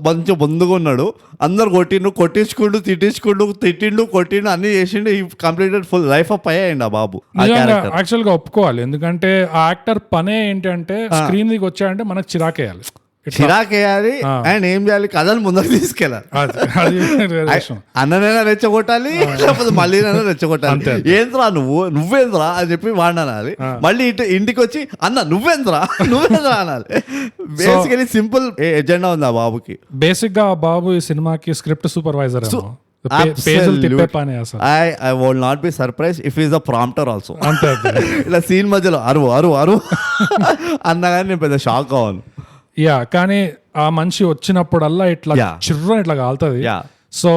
మంచి బొందుగా ఉన్నాడు, అందరు కొట్టించుకుంటూ తిట్టిండు కొట్టిండు అన్ని చేసిండు, ఈ కంప్లీటెడ్ ఫుల్ లైఫ్ ఆఫ్ అయ్యాయండి ఆ బాబు. యాక్చువల్ గా ఒప్పుకోవాలి, ఎందుకంటే ఆ యాక్టర్ పనే ఏంటంటే స్క్రీన్ దిగి వచ్చాయంటే మనకు చిరాకేయాలి అండ్ ఏం చేయాలి, కథలు ముందరకు తీసుకెళ్ళాలి. అన్ననైనా రెచ్చగొట్టాలి, లేకపోతే మళ్ళీ రెచ్చగొట్టాలి. ఏంద్రా నువ్వేంద్రా అని చెప్పి వాడనాలి, మళ్ళీ ఇంటికి వచ్చి అన్న నువ్వేంద్రా అనాలి. బేసికలీ సింపుల్ ఎజెండా ఉంది ఆ బాబుకి. బేసిక్ గా బాబు ఈ సినిమాకి script supervisor, I will not be surprised if he is a prompter also. ఇలా సీన్ మధ్యలో అరువు అన్నగానే నేను పెద్ద షాక్ అవ్వను. కానీ ఆ మనిషి వచ్చినప్పుడల్లా ఇట్లా చిర్ర ఇట్లా కాలుతుంది. సో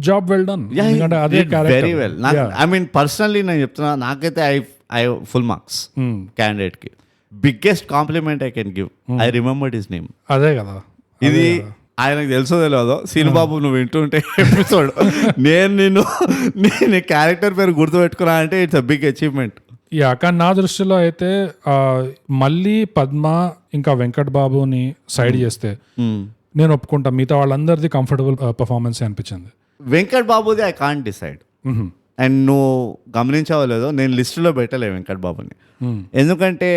జాబ్ వెల్ డన్, ఎందుకంటే అదే very well. I mean personally నేను చెప్తున్నా, నాకైతే ఐ ఫుల్ మార్క్స్ క్యాండిడేట్ కి. Biggest compliment I can give, I remembered his name. అదే కదా, ఇది ఆయనకు తెలుసో తెలియదో, సీనుబాబు నువ్వు వింటుంటే ఎపిసోడ్ నేను క్యారెక్టర్ పేరు గుర్తుపెట్టుకున్నా అంటే ఇట్స్ అ బిగ్ అచీవ్మెంట్. కానీ నా దృష్టిలో అయితే మళ్ళీ పద్మ ఇంకా వెంకట్ బాబుని సైడ్ చేస్తే నేను ఒప్పుకుంటా, మిగతా వాళ్ళందరిది కంఫర్టబుల్ పర్ఫార్మెన్స్ అనిపించింది. వెంకట్ బాబుది ఐ కాంట్ డిసైడ్. అండ్ నువ్వు గమనించావో లేదో, నేను లిస్టులో పెట్టలే వెంకట్ బాబుని, ఎందుకంటే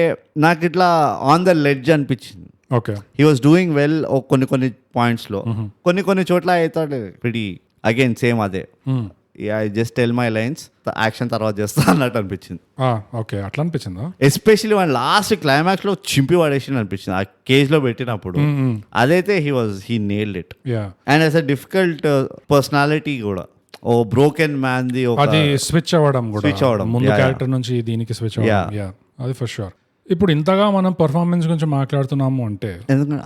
నాకు ఇట్లా ఆన్ ద లెడ్జ్ అనిపించింది. Okay, he was doing well కొన్ని పాయింట్స్ లో, కొన్ని చోట్ల అవుతాడు ప్రిటీ అగైన్ సేమ్ అదే, I just tell my lines, action తర్వాత చేస్తా అన్నట్టు అనిపించింది. ఓకే, అట్లా అనిపించిందా? ఎస్పెషల్లీ వన్ లాస్ట్ క్లైమాక్స్ లో చింపి పడేసి అనిపించింది ఆ కేజ్ లో పెట్టినప్పుడు. అదైతే he nailed it. And as a difficult personality కూడా, ఓ బ్రోకెన్ మ్యాన్ ది అది స్విచ్ అవ్వడం ముందు క్యారెక్టర్ నుంచి దీనికి స్విచ్ అవ్వడం, అది ఫర్ షూర్. ఇప్పుడు ఇంతగా మనం పర్ఫార్మెన్స్ గురించి మాట్లాడుతున్నాము అంటే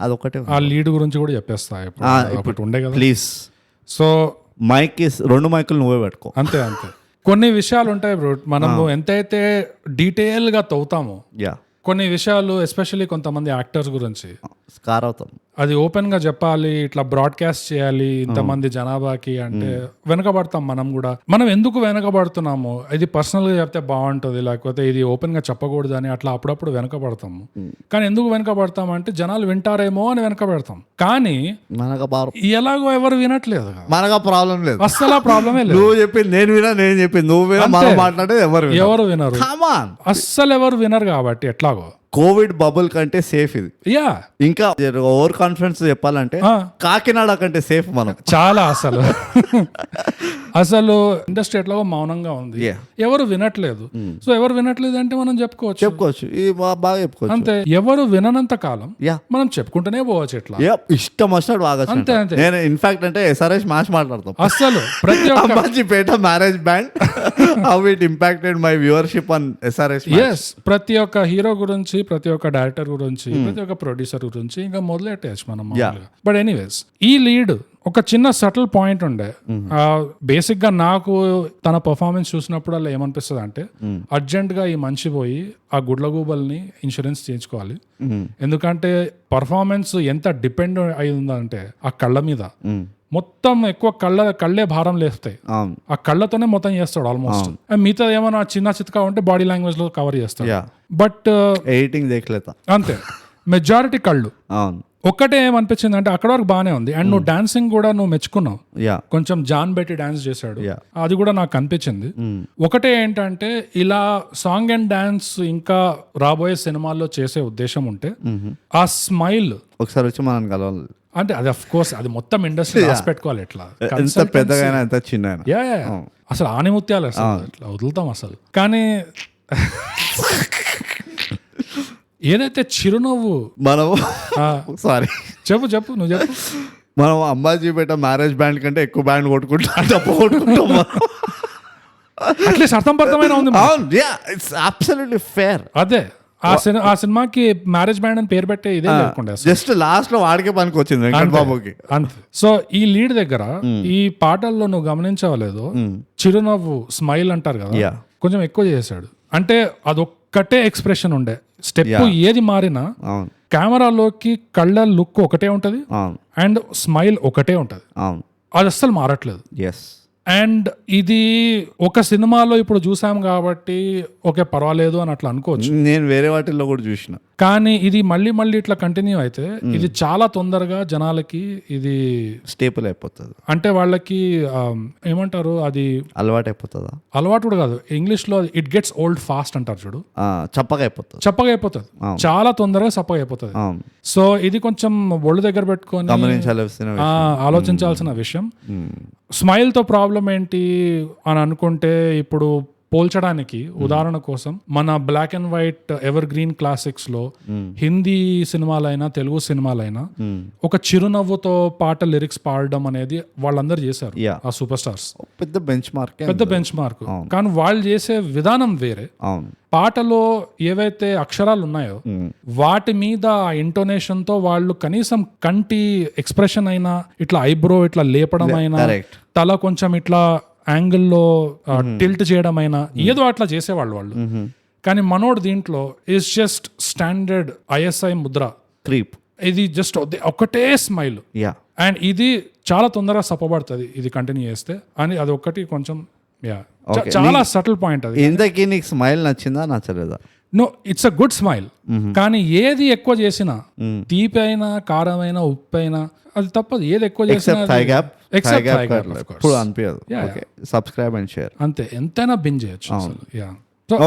అదొకటే, ఆ లీడ్ గురించి కూడా చెప్పేస్తా. ఒకటి ఉండే కదా ప్లీజ్. సో మైక్ 2 మైకులు నువ్వే పెట్టుకో. అంతే కొన్ని విషయాలు ఉంటాయి బ్రో, మనము ఎంతైతే డీటెయిల్ గా తవ్వుతామో కొన్ని విషయాలు, ఎస్పెషల్లీ కొంతమంది యాక్టర్స్ గురించి స్కార్ అవుతాం, అది ఓపెన్ గా చెప్పాలి, ఇట్లా బ్రాడ్కాస్ట్ చేయాలి ఇంతమంది జనాభాకి అంటే వెనకబడతాం మనం కూడా. మనం ఎందుకు వెనకబడుతున్నాము, ఇది పర్సనల్ గా చెప్తే బాగుంటుంది, లేకపోతే ఇది ఓపెన్ గా చెప్పకూడదు అని అట్లా అప్పుడప్పుడు వెనకబడతాము. కానీ ఎందుకు వెనకబడతాం అంటే జనాలు వింటారేమో అని వెనకబెడతాం. కానీ ఎలాగో ఎవరు వినట్లేదు, మనకు ప్రాబ్లం లేదు, అస్సలు ప్రాబ్లమే లేదు. నువ్వు చెప్పింది నేను చెప్పింది నువ్వు మాట్లాడేది ఎవరు వినరు, అస్సలు ఎవరు వినరు. కాబట్టి ఎట్లాగో కోవిడ్ బబుల్ కంటే సేఫ్ ఇది. యా ఇంకా ఓవర్ కాన్ఫిడెన్స్ చెప్పాలంటే కాకినాడ కంటే సేఫ్ మనం. చాలా అసలు ఇండస్ట్రీ ఎట్లాగో మౌనంగా ఉంది, ఎవరు వినట్లేదు. సో ఎవరు వినట్లేదు అంటే మనం చెప్పుకోవచ్చు ఇది బాగా చెప్పుకోవచ్చు. అంతే, ఎవరు విననంత కాలం మనం చెప్పుకుంటూనే పోవచ్చు. ఎట్లా ఇష్టం వచ్చినట్టు బాగా. అంతే నేను ఇన్ఫాక్ట్ అంటే SRH మ్యాచ్ మాట్లాడతాం అసలు ప్రతి Ambajipeta marriage band how it impacted my viewership on SRH. Yes, ప్రతి ఒక్క హీరో గురించి, ప్రతి ఒక్క డైరెక్టర్ గురించి, ప్రతి ఒక్క ప్రొడ్యూసర్ గురించి ఇంకా మొదలెట్టేయచ్చు మనం. బట్ ఎనీవేస్, ఈ లీడ్ ఒక చిన్న సటిల్ పాయింట్ ఉండే. బేసిక్ గా నాకు తన పర్ఫార్మెన్స్ చూసినప్పుడు అలా ఏమనిపిస్తుంది అంటే, అర్జెంట్ గా ఈ మనిషి పోయి ఆ గుడ్లగూబల్ని ఇన్సూరెన్స్ చేయించుకోవాలి. ఎందుకంటే పర్ఫార్మెన్స్ ఎంత డిపెండ్ అయి ఉందంటే ఆ కళ్ళ మీద, మొత్తం ఎక్కువ కళ్ళే భారం లేస్తాయి. ఆ కళ్ళతోనే మొత్తం చేస్తాడు ఆల్మోస్ట్. మిగతా ఏమైనా చిన్న చిత్కా ఉంటే బాడీ లాంగ్వేజ్ లో కవర్ చేస్తాడు. బట్ ఎడిటింగ్ అంతే, మెజారిటీ కళ్ళు. ఒక్కటే ఏమనిపించింది అంటే అక్కడ వరకు బాగానే ఉంది. అండ్ నువ్వు డాన్సింగ్ కూడా నువ్వు మెచ్చుకున్నావు, కొంచెం జాన్ బెట్టి డాన్స్ చేశాడు, అది కూడా నాకు అనిపించింది. ఒకటే ఏంటంటే ఇలా సాంగ్ అండ్ డాన్స్ ఇంకా రాబోయే సినిమాల్లో చేసే ఉద్దేశం ఉంటే ఆ స్మైల్ ఒకసారి వచ్చి మనం కలవాలి. అంటే అది అఫ్ కోర్స్ అది మొత్తం ఇండస్ట్రీ రాసి పెట్టుకోవాలి. ఎట్లా ఎంత పెద్దగా ఎంత చిన్న అసలు ఆనిముత్యాలు అసలు ఇట్లా వదులుతాం అసలు. కానీ ఏదైతే చిరునవ్వు మనం సారీ చెప్పు నువ్వు చెప్పు. మనం అంబాజీపేట మ్యారేజ్ బ్యాండ్ కంటే ఎక్కువ బ్యాండ్ కొట్టుకుంటాం, అట్లీస్ట్ అర్థంపర్థమైన ఉంది. It's absolutely fair. అదే ఆ సినిమాకి మ్యారేజ్ బ్యాండ్ అని పేరు పెట్టే ఇదే లేకుండా జస్ట్ లాస్ట్ లో వాడికే పనికి వచ్చింది వెంకట్ బాబుకి అంతే. సో ఈ లీడ్ దగ్గర ఈ పాటల్లో నువ్వు గమనించవలేదు, చిరునవ్వు స్మైల్ అంటారు కదా, కొంచెం ఎక్కువ చేశాడు. అంటే అదొక్కటే ఎక్స్ప్రెషన్ ఉండే, స్టెప్ ఏది మారినా కెమెరాలోకి కళ్ళ లుక్ ఒకటే ఉంటది అండ్ స్మైల్ ఒకటే ఉంటది, అది అస్సలు మారట్లేదు. అండ్ ఇది ఒక సినిమాలో ఇప్పుడు చూసాం కాబట్టి ఓకే పర్వాలేదు అని అట్లా అనుకోవచ్చు. నేను వేరే వాటిల్లో కూడా చూసిన, కానీ ఇది మళ్ళీ కూడా కంటిన్యూ అయితే ఇది చాలా తొందరగా జనాలకి ఇది స్టేపుల్ అయిపోతుంది. అంటే వాళ్ళకి ఏమంటారు, అది అలవాటు అయిపోతుందా? అలవాటు కూడా కాదు, ఇంగ్లీష్ లో ఇట్ గెట్స్ ఓల్డ్ ఫాస్ట్ అంటారు చూడు, చప్పగా అయిపోతుంది, చాలా తొందరగా చప్పగా అయిపోతుంది. సో ఇది కొంచెం ఒళ్ళు దగ్గర పెట్టుకొని ఆలోచించాల్సిన విషయం. స్మైల్ తో ప్రాబ్లం ఏంటి అని అనుకుంటే, ఇప్పుడు పోల్చడానికి ఉదాహరణ కోసం మన black and white evergreen classics లో హిందీ సినిమాలైనా తెలుగు సినిమాలైనా ఒక చిరునవ్వుతో పాట లిరిక్స్ పాడడం అనేది వాళ్ళందరూ చేశారు, ఆ సూపర్ స్టార్స్. పెద్ద బెంచ్ మార్క్. కానీ వాళ్ళు చేసే విధానం వేరే. పాటలో ఏవైతే అక్షరాలు ఉన్నాయో వాటి మీద ఆ ఇంటోనేషన్ తో వాళ్ళు కనీసం కంటి ఎక్స్ప్రెషన్ అయినా, ఇట్లా ఐబ్రో ఇట్లా లేపడం అయినా, తల కొంచెం ఇట్లా యాంగిల్లో టిల్ట్ చేయడం అయినా ఏదో అట్లా చేసేవాళ్ళు వాళ్ళు. కానీ మనోడు దీంట్లో is just standard ISI Mudra creep. ఇది జస్ట్ ఒకటే స్మైల్, అండ్ ఇది చాలా తొందరగా సపోబడుతుంది ఇది కంటిన్యూ చేస్తే అని. అది ఒకటి కొంచెం చాలా సటిల్ పాయింట్. అది ఇంతకీ నీకు స్మైల్ నచ్చలేదా? No, it's a good smile. కానీ ఏది ఎక్కువ చేసినా, తీపి అయినా కారం అయినా ఉప్పు అయినా, అది తప్పదు. ఏది ఎక్కువ చేసినా సబ్స్క్రైబ్ అండ్ షేర్ అంతే, ఎంతైనా బింజ్ చేయొచ్చు అసలు.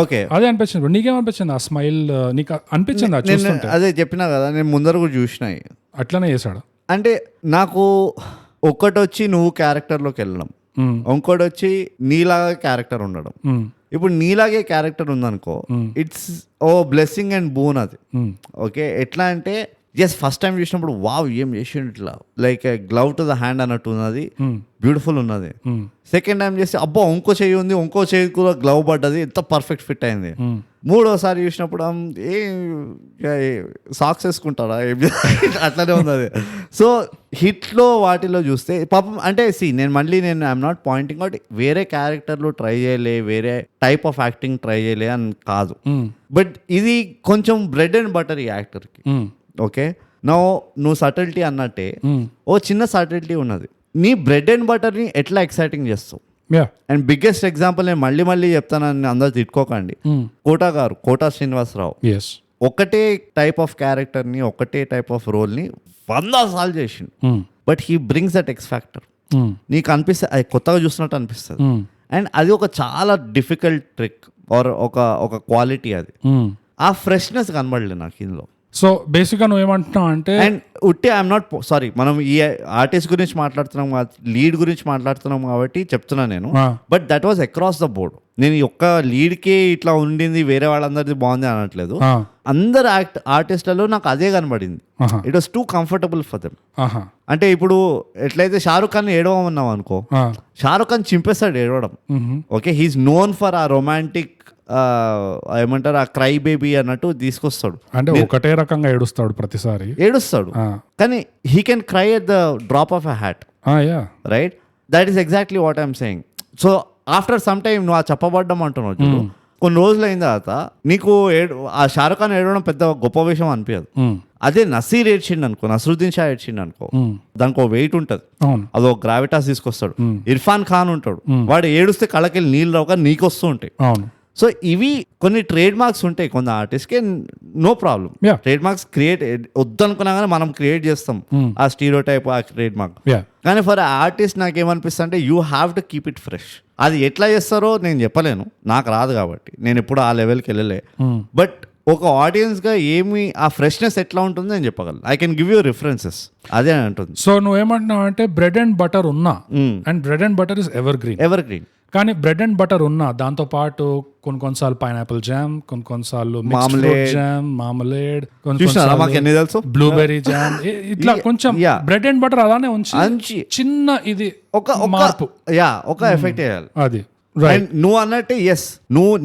ఓకే, అదే అనిపించింది. నీకేమనిపించింది ఆ స్మైల్? నీకు అనిపించింది అదే చెప్పినా కదా, నేను ముందర కూడా చూసిన అట్లనే చేశాడు. అంటే నాకు ఒక్కటి వచ్చి నువ్వు క్యారెక్టర్లోకి వెళ్ళడం, ఇంకోటి వచ్చి నీలాగా క్యారెక్టర్ ఉండడం. ఇప్పుడు నీలాగే క్యారెక్టర్ ఉందనుకో, ఇట్స్ బ్లెస్సింగ్ అండ్ బూన్ అది. ఓకే, ఎట్లా అంటే ఫస్ట్ టైం చూసినప్పుడు వావ్ ఏం చేసిండు, ఇట్లా like glove to the hand అన్నట్టు ఉన్నది, బ్యూటిఫుల్ ఉన్నది. సెకండ్ టైం చేస్తే అబ్బో ఇంకో చెయ్యి ఉంది, ఇంకో చెయ్యి కూడా గ్లవ్ పడ్డది, ఎంత పర్ఫెక్ట్ ఫిట్ అయింది. మూడోసారి చూసినప్పుడు సాక్స్ వేసుకుంటారా అట్లనే ఉన్నది. సో హిట్లో వాటిలో చూస్తే పాపం అంటే నేను ఐఎమ్ నాట్ పాయింటింగ్ అవుట్ వేరే క్యారెక్టర్లు ట్రై చేయలే, వేరే టైప్ ఆఫ్ యాక్టింగ్ ట్రై చేయలే అని కాదు, బట్ ఇది కొంచెం బ్రెడ్ అండ్ బటర్ ఈ యాక్టర్కి. ఓకే, నువ్వు సటిల్టీ అన్నట్టే ఓ చిన్న సటిల్టీ ఉన్నది. నీ బ్రెడ్ అండ్ బటర్ని ఎట్లా ఎక్సైటింగ్ చేస్తావు? అండ్ బిగ్గెస్ట్ ఎగ్జాంపుల్ నేను మళ్ళీ చెప్తానని అందరు తిట్టుకోకండి, కోటా శ్రీనివాసరావు ఒకటే టైప్ ఆఫ్ క్యారెక్టర్ని, ఒకటే టైప్ ఆఫ్ రోల్ని 100 సార్లు చేసిండు, but he brings that X factor. నీకు అనిపిస్తుంది అది కొత్తగా చూస్తున్నట్టు అనిపిస్తుంది. అండ్ అది ఒక చాలా డిఫికల్ట్ ట్రిక్ ఆర్ ఒక క్వాలిటీ అది. ఆ ఫ్రెష్నెస్ కనబడలేదు నాకు ఇందులో. సో బేసిక్గా నువ్వేమంటున్నావు అంటే అండ్ ఉట్టి ఐఎమ్ నాట్ సారీ, మనం ఈ ఆర్టిస్ట్ గురించి మాట్లాడుతున్నాం, లీడ్ గురించి మాట్లాడుతున్నాం కాబట్టి చెప్తున్నా నేను. But that was across the board. నేను ఈ ఒక్క లీడ్కే ఇట్లా ఉండింది, వేరే వాళ్ళందరిది బాగుంది అనట్లేదు. అందరు ఆర్టిస్టులలో నాకు అదే కనబడింది. It was too comfortable for them. అంటే ఇప్పుడు ఎట్లయితే షారుఖ్ ఖాన్ ఏడవమన్నావు అనుకో, షారుఖ్ ఖాన్ చింపేస్తాడు ఏడవడం. ఓకే, హీఈస్ నోన్ ఫర్ ఆ రొమాంటిక్ ఏమంటారు, ఆ క్రై బేబీ అన్నట్టు తీసుకొస్తాడు. అంటే ఒకటే రకంగా ఏడుస్తాడు, ప్రతిసారి ఏడుస్తాడు, కానీ he can cry at the drop of a hat. Right, that is exactly what I'm saying. So after some time నువ్వు ఆ చెప్పబడ్డం అంటున్నావు చూడు, కొన్ని రోజులు అయిన తర్వాత నీకు ఆ షారుఖ్ ఖాన్ ఏడవడం పెద్ద గొప్ప విషయం అనిపించదు. అదే నసీర్ ఏడ్చిండు అనుకో, నసరుద్దీన్ షా ఏడ్చిండు అనుకో, దానికి ఒక వెయిట్ ఉంటుంది, అదో గ్రావిటాస్ తీసుకొస్తాడు. ఇర్ఫాన్ ఖాన్ ఉంటాడు, వాడు ఏడుస్తే కళ్ళకెళ్ళి నీళ్ళు రావుగా నీకు వస్తూ ఉంటాయి. సో ఇవి కొన్ని ట్రేడ్ మార్క్స్ ఉంటాయి కొన్ని ఆర్టిస్ట్కి, no problem. Trade marks create వద్దనుకున్నా కానీ మనం క్రియేట్ చేస్తాం ఆ స్టీరియో టైప్, ఆ ట్రేడ్ మార్క్. కానీ ఫర్ ఆర్టిస్ట్ నాకు ఏమనిపిస్తుంది అంటే you have to keep it fresh. అది ఎట్లా చేస్తారో నేను చెప్పలేను, నాకు రాదు కాబట్టి నేను ఎప్పుడు ఆ లెవెల్కి వెళ్ళలే. బట్ ఒక ఆడియన్స్గా ఏమి ఆ ఫ్రెష్నెస్ ఎట్లా ఉంటుందో నేను చెప్పగలను. I can give you references. అదే అంటుంది. సో నువ్వేమంటున్నావు అంటే బ్రెడ్ అండ్ బటర్ ఉన్నా, and bread and butter is ever green. కానీ బ్రెడ్ అండ్ బటర్ ఉన్నా దాంతో పాటు కొన్నిసార్లు పైనాపిల్ జామ్, కొన్నిసార్లు జామ్, మామలేడ్, బ్లూబెర్రీ జామ్, ఇట్లా కొంచెం బ్రెడ్ అండ్ బటర్ అలానే ఉంచి చిన్న ఇది ఒక మార్పు, ఒక ఎఫెక్ట్ వేయాలి అది. నువ్వు అన్నట్టే ఎస్,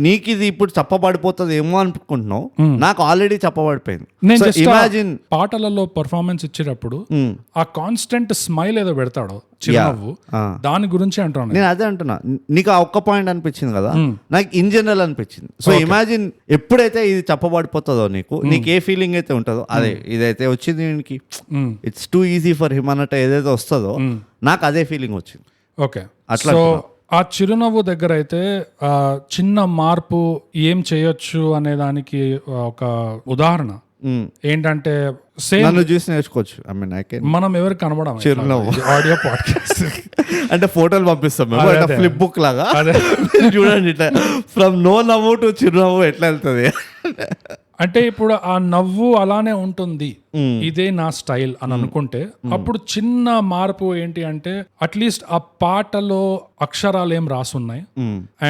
నీకు ఇది ఇప్పుడు చెప్పబడిపోతుంది ఏమో అనుకుంటున్నావు, నాకు ఆల్రెడీ చెప్పబడిపోయింది. ఇమాజిన్ పాటలలో పర్ఫార్మెన్స్ ఇచ్చేటప్పుడు ఆ కాన్స్టెంట్ స్మైల్ ఏదో పెడతాడో చిరునవ్వు, దాని గురించి అంటున్నాను నేను. అదే అంటున్నా, నీకు ఆ ఒక్క పాయింట్ అనిపించింది కదా, నాకు ఇన్ జనరల్ అనిపించింది. సో ఇమాజిన్ ఎప్పుడైతే ఇది చెప్పబడిపోతుందో నీకు ఏ ఫీలింగ్ అయితే ఉంటుందో, అదే ఇదైతే వచ్చింది దీనికి it's two easy for him అన్నట్టు ఏదైతే వస్తుందో నాకు అదే ఫీలింగ్ వచ్చింది. ఓకే, అట్లా ఆ చిరునవ్వు దగ్గర అయితే చిన్న మార్పు ఏం చేయొచ్చు అనే దానికి ఒక ఉదాహరణ ఏంటంటే చూసి నేర్చుకోవచ్చు. మనం ఎవరికి కనబడం చిరునవ్వు ఆడియో పాడ్కాస్ట్ అంటే ఫోటోలు పంపిస్తాం ఫ్లిప్ బుక్ లాగా, చూడండి ఇట్లా ఫ్రమ్ నో నవ్వు టు చిరునవ్వు ఎట్లా వెళ్తుంది. అంటే ఇప్పుడు ఆ నవ్వు అలానే ఉంటుంది, ఇదే నా స్టైల్ అని అనుకుంటే అప్పుడు చిన్న మార్పు ఏంటి అంటే అట్లీస్ట్ ఆ పాటలో అక్షరాలు ఏం రాసున్నాయి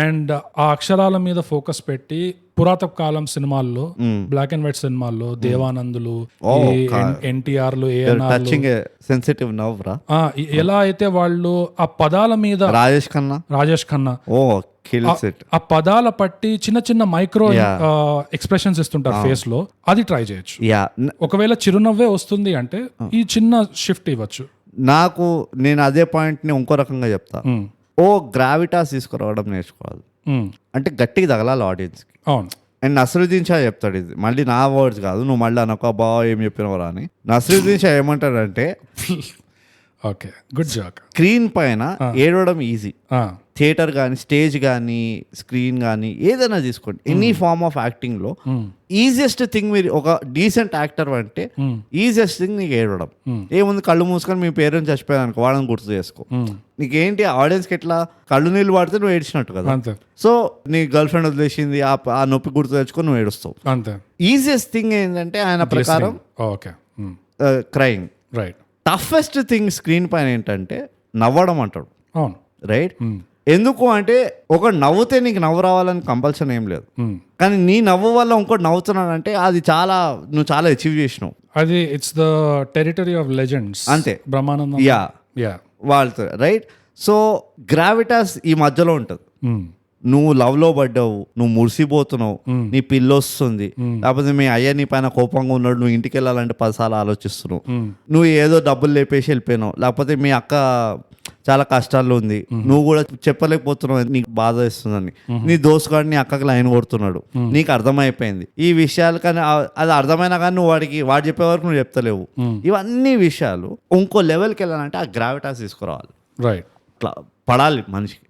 అండ్ ఆ అక్షరాల మీద ఫోకస్ పెట్టి పురాతన కాలం సినిమాల్లో, బ్లాక్ అండ్ వైట్ సినిమాల్లో దేవానందులు, ఎన్టీఆర్లు, సెన్సిటివ్ నవ్ రా, ఎలా అయితే వాళ్ళు ఆ పదాల మీద రాజేష్ ఖన్నా ఆ పదాల పట్టి చిన్న చిన్న మైక్రో ఎక్స్ప్రెషన్స్ ఇస్తుంటారు ఫేస్ లో, అది ట్రై చేయొచ్చు. ఒకవేళ చిరునవ్వే వస్తుంది అంటే ఈ చిన్న షిఫ్ట్ ఇవ్వచ్చు. నేను అదే పాయింట్ ని ఇంకో రకంగా చెప్తా. గ్రావిటాస్ తీసుకురావడం నేర్చుకోవాలి, అంటే గట్టిగా తగలాలి ఆడియన్స్ కి. అవును, అండ్ నసరుద్దీన్ షా చెప్తాడు, ఇది మళ్ళీ నా వర్డ్స్ కాదు, నువ్వు మళ్ళీ అనొక బావ ఏం చెప్పినవరా అని. నసరుద్దీన్ షా ఏమంటాడంటే ఓకే గుడ్ జాక్, స్క్రీన్ పైన ఏడవడం ఈజీ, థియేటర్ కానీ స్టేజ్ కానీ స్క్రీన్ కానీ ఏదైనా తీసుకోండి, ఎనీ ఫార్మ్ ఆఫ్ యాక్టింగ్ లో ఈజియెస్ట్ థింగ్, మీరు ఒక డీసెంట్ యాక్టర్ అంటే ఈజియెస్ట్ థింగ్ నీకు ఏడవడం. ఏముంది, కళ్ళు మూసుకొని మీ పేరెంట్స్ చచ్చిపోయారు అనుకో, వాళ్ళని గుర్తు చేసుకో. నీకేంటి ఆడియన్స్కి ఎట్లా కళ్ళు నీళ్ళు పడితే నువ్వు ఏడ్చినట్టు కదా. సో నీ గర్ల్ ఫ్రెండ్ వదిలేసింది, ఆ నొప్పి గుర్తు తెచ్చుకొని నువ్వు ఏడుస్తావు. ఈజియెస్ట్ థింగ్ ఏంటంటే ఆయన ప్రకారం crime. Right, toughest thing screen పైన ఏంటంటే నవ్వడం అంటాడు. అవును, రైట్. ఎందుకు అంటే ఒక నవ్వుతే నీకు నవ్వు రావాలని కంపల్సరీ ఏం లేదు, కానీ నీ నవ్వు వల్ల ఇంకోటి నవ్వుతున్నాడంటే అది నువ్వు చాలా అచీవ్ చేసినావు. అది it's the territory of legends అంతే, బ్రహ్మానందం వాళ్ళతో. రైట్. సో గ్రావిటాస్ ఈ మధ్యలో ఉంటుంది. నువ్వు లవ్ లో పడ్డావు, నువ్వు మురిసిపోతున్నావు, నీ పిల్లి వస్తుంది, లేకపోతే మీ అయ్య నీ పైన కోపంగా ఉన్నాడు, నువ్వు ఇంటికి వెళ్ళాలంటే 10 సార్లు ఆలోచిస్తున్నావు, నువ్వు ఏదో డబ్బులు లేపేసి వెళ్ళిపోయినావు, లేకపోతే మీ అక్క చాలా కష్టాల్లో ఉంది, నువ్వు కూడా చెప్పలేకపోతున్నావు, నీకు బాధ ఇస్తుందని, నీ దోస్తుగాడు నీ అక్కకి లైన్ కొడుతున్నాడు, నీకు అర్థమైపోయింది ఈ విషయాలు. కానీ అది అర్థమైనా కానీ నువ్వు వాడు చెప్పే వరకు నువ్వు చెప్తలేవు. ఇవన్నీ విషయాలు ఇంకో లెవెల్కి వెళ్ళాలంటే ఆ గ్రావిటాస్ తీసుకురావాలి. రైట్, పడాలి మనిషికి.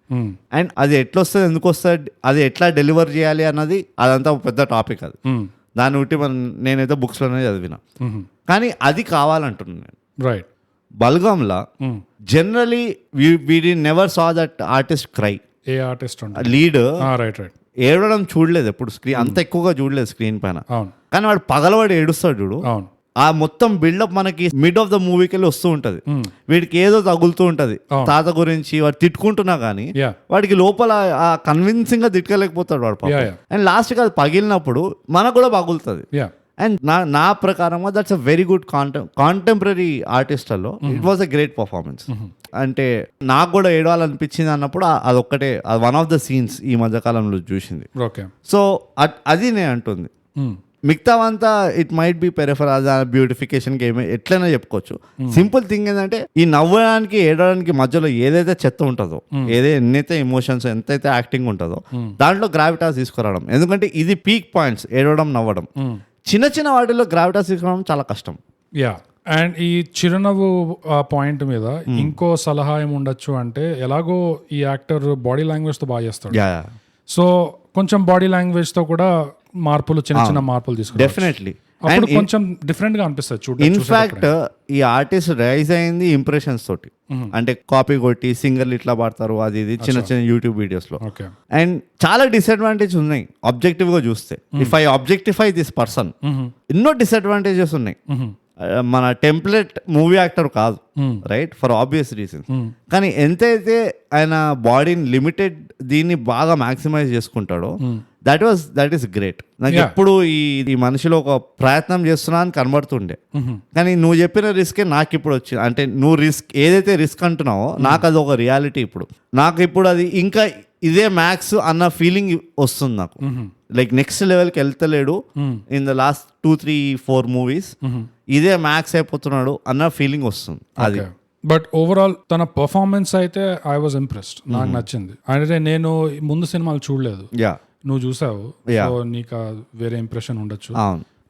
అండ్ అది ఎట్లా వస్తుంది, ఎందుకు వస్తుంది, అది ఎట్లా డెలివర్ చేయాలి అన్నది అదంతా పెద్ద టాపిక్. అది దాన్ని బట్టి నేనైతే బుక్స్లోనే చదివిన, కానీ అది కావాలంటున్నాను నేను. రైట్. బల్గంలా generally we never saw that artist cry. ఏ ఆర్టిస్ట్ లీడ్ రైట్ రైట్ ఏడవడం చూడలేదు ఎప్పుడు స్క్రీన్ అంత ఎక్కువగా చూడలేదు స్క్రీన్ పైన. అవును కానీ వాడు పగలవాడు ఏడుస్తాడు చూడు, అవును ఆ మొత్తం బిల్డప్ మనకి మిడ్ ఆఫ్ ద మూవీకి వెళ్ళి వస్తూ ఉంటది. వీడికి ఏదో తగులుతూ ఉంటది తాత గురించి, వాడు తిట్టుకుంటున్నా కానీ Yeah. వాడికి లోపల ఆ కన్విన్సింగ్ గా తిట్టుకోలేకపోతాడు వాడు పాపం. Yeah. అండ్ లాస్ట్ కి అది పగిలినప్పుడు మనకు కూడా పగులుతుంది. యా అండ్ నా ప్రకారం that's a very good contemporary ఆర్టిస్ట్లలో it was a great performance. అంటే నాకు కూడా ఏడవాలనిపించింది అన్నప్పుడు అదొక్కటే, వన్ ఆఫ్ ద సీన్స్ ఈ మధ్యకాలంలో చూసింది. ఓకే సో అది నేను అంటుంది. మిగతావంతా it might be peripheral beautification game ఎట్లైనా చెప్పుకోవచ్చు. సింపుల్ థింగ్ ఏంటంటే ఈ నవ్వడానికి ఏడవడానికి మధ్యలో ఏదైతే చెత్త ఉంటుందో, ఎన్నైతే ఎమోషన్స్ ఎంతైతే యాక్టింగ్ ఉంటుందో దాంట్లో గ్రావిటాస్ తీసుకురావడం. ఎందుకంటే ఇది పీక్ పాయింట్స్, ఏడవడం నవ్వడం. చిన్న చిన్న వాటిలో గ్రావిటాస్ తీసుకురావడం చాలా కష్టం. యా అండ్ ఈ చిరునవ్వు పాయింట్ మీద ఇంకో సలహా ఏమి ఉండొచ్చు అంటే, ఎలాగో ఈ యాక్టర్ బాడీ లాంగ్వేజ్ తో బాగా చేస్తాడు, సో కొంచెం బాడీ లాంగ్వేజ్ తో కూడా మార్పులు, చిన్న చిన్న మార్పులు తీసుకుంటారు. డెఫినెట్లీ అప్పుడు కొంచెం డిఫరెంట్ గా అనిపిస్తుంది చూడండి. ఇన్ఫాక్ట్ ఈ ఆర్టిస్ట్ రైజ్ అయింది ఇంప్రెషన్స్ తోటి. అంటే కాపీ కొట్టి సింగర్లు ఇట్లా పాడతారు, అది ఇది చిన్న చిన్న యూట్యూబ్ వీడియోస్ లో. ఓకే అండ్ చాలా డిసడ్వాంటేజ్ ఉన్నాయి ఆబ్జెక్టివ్ గా చూస్తే. If I objectify this person, ఎన్నో డిసడ్వాంటేజెస్ ఉన్నాయి. మన టెంప్లెట్ మూవీ యాక్టర్ కాదు, రైట్, ఫర్ ఆబ్వియస్ రీజన్స్. కానీ ఎంతైతే ఆయన బాడీని లిమిటెడ్ దీన్ని బాగా మాక్సిమైజ్ చేసుకుంటాడో దట్ ఈస్ గ్రేట్. నాకు ఎప్పుడు ఈ మనిషిలో ఒక ప్రయత్నం చేస్తున్నా అని కనబడుతుండే. కానీ నువ్వు చెప్పిన రిస్కే నాకు ఇప్పుడు వచ్చింది. అంటే నువ్వు ఏదైతే రిస్క్ అంటున్నావో నాకు అది ఒక రియాలిటీ. నాకు ఇప్పుడు అది ఇంకా ఇదే మ్యాక్స్ అన్న ఫీలింగ్ వస్తుంది నాకు. లైక్ నెక్స్ట్ లెవెల్కి వెళ్తలేడు ఇన్ ద లాస్ట్ 2-3-4 మూవీస్, ఇదే మ్యాక్స్ అయిపోతున్నాడు అన్న ఫీలింగ్ వస్తుంది. అది బట్ ఓవరాల్ తన పర్ఫార్మెన్స్ అయితే ఐ వాజ్ ఇంప్రెస్డ్, నాకు నచ్చింది. అంటే నేను ముందు సినిమాలు చూడలేదు, నువ్వు చూసావు, సో నీకు వేరే ఇంప్రెషన్ ఉండొచ్చు.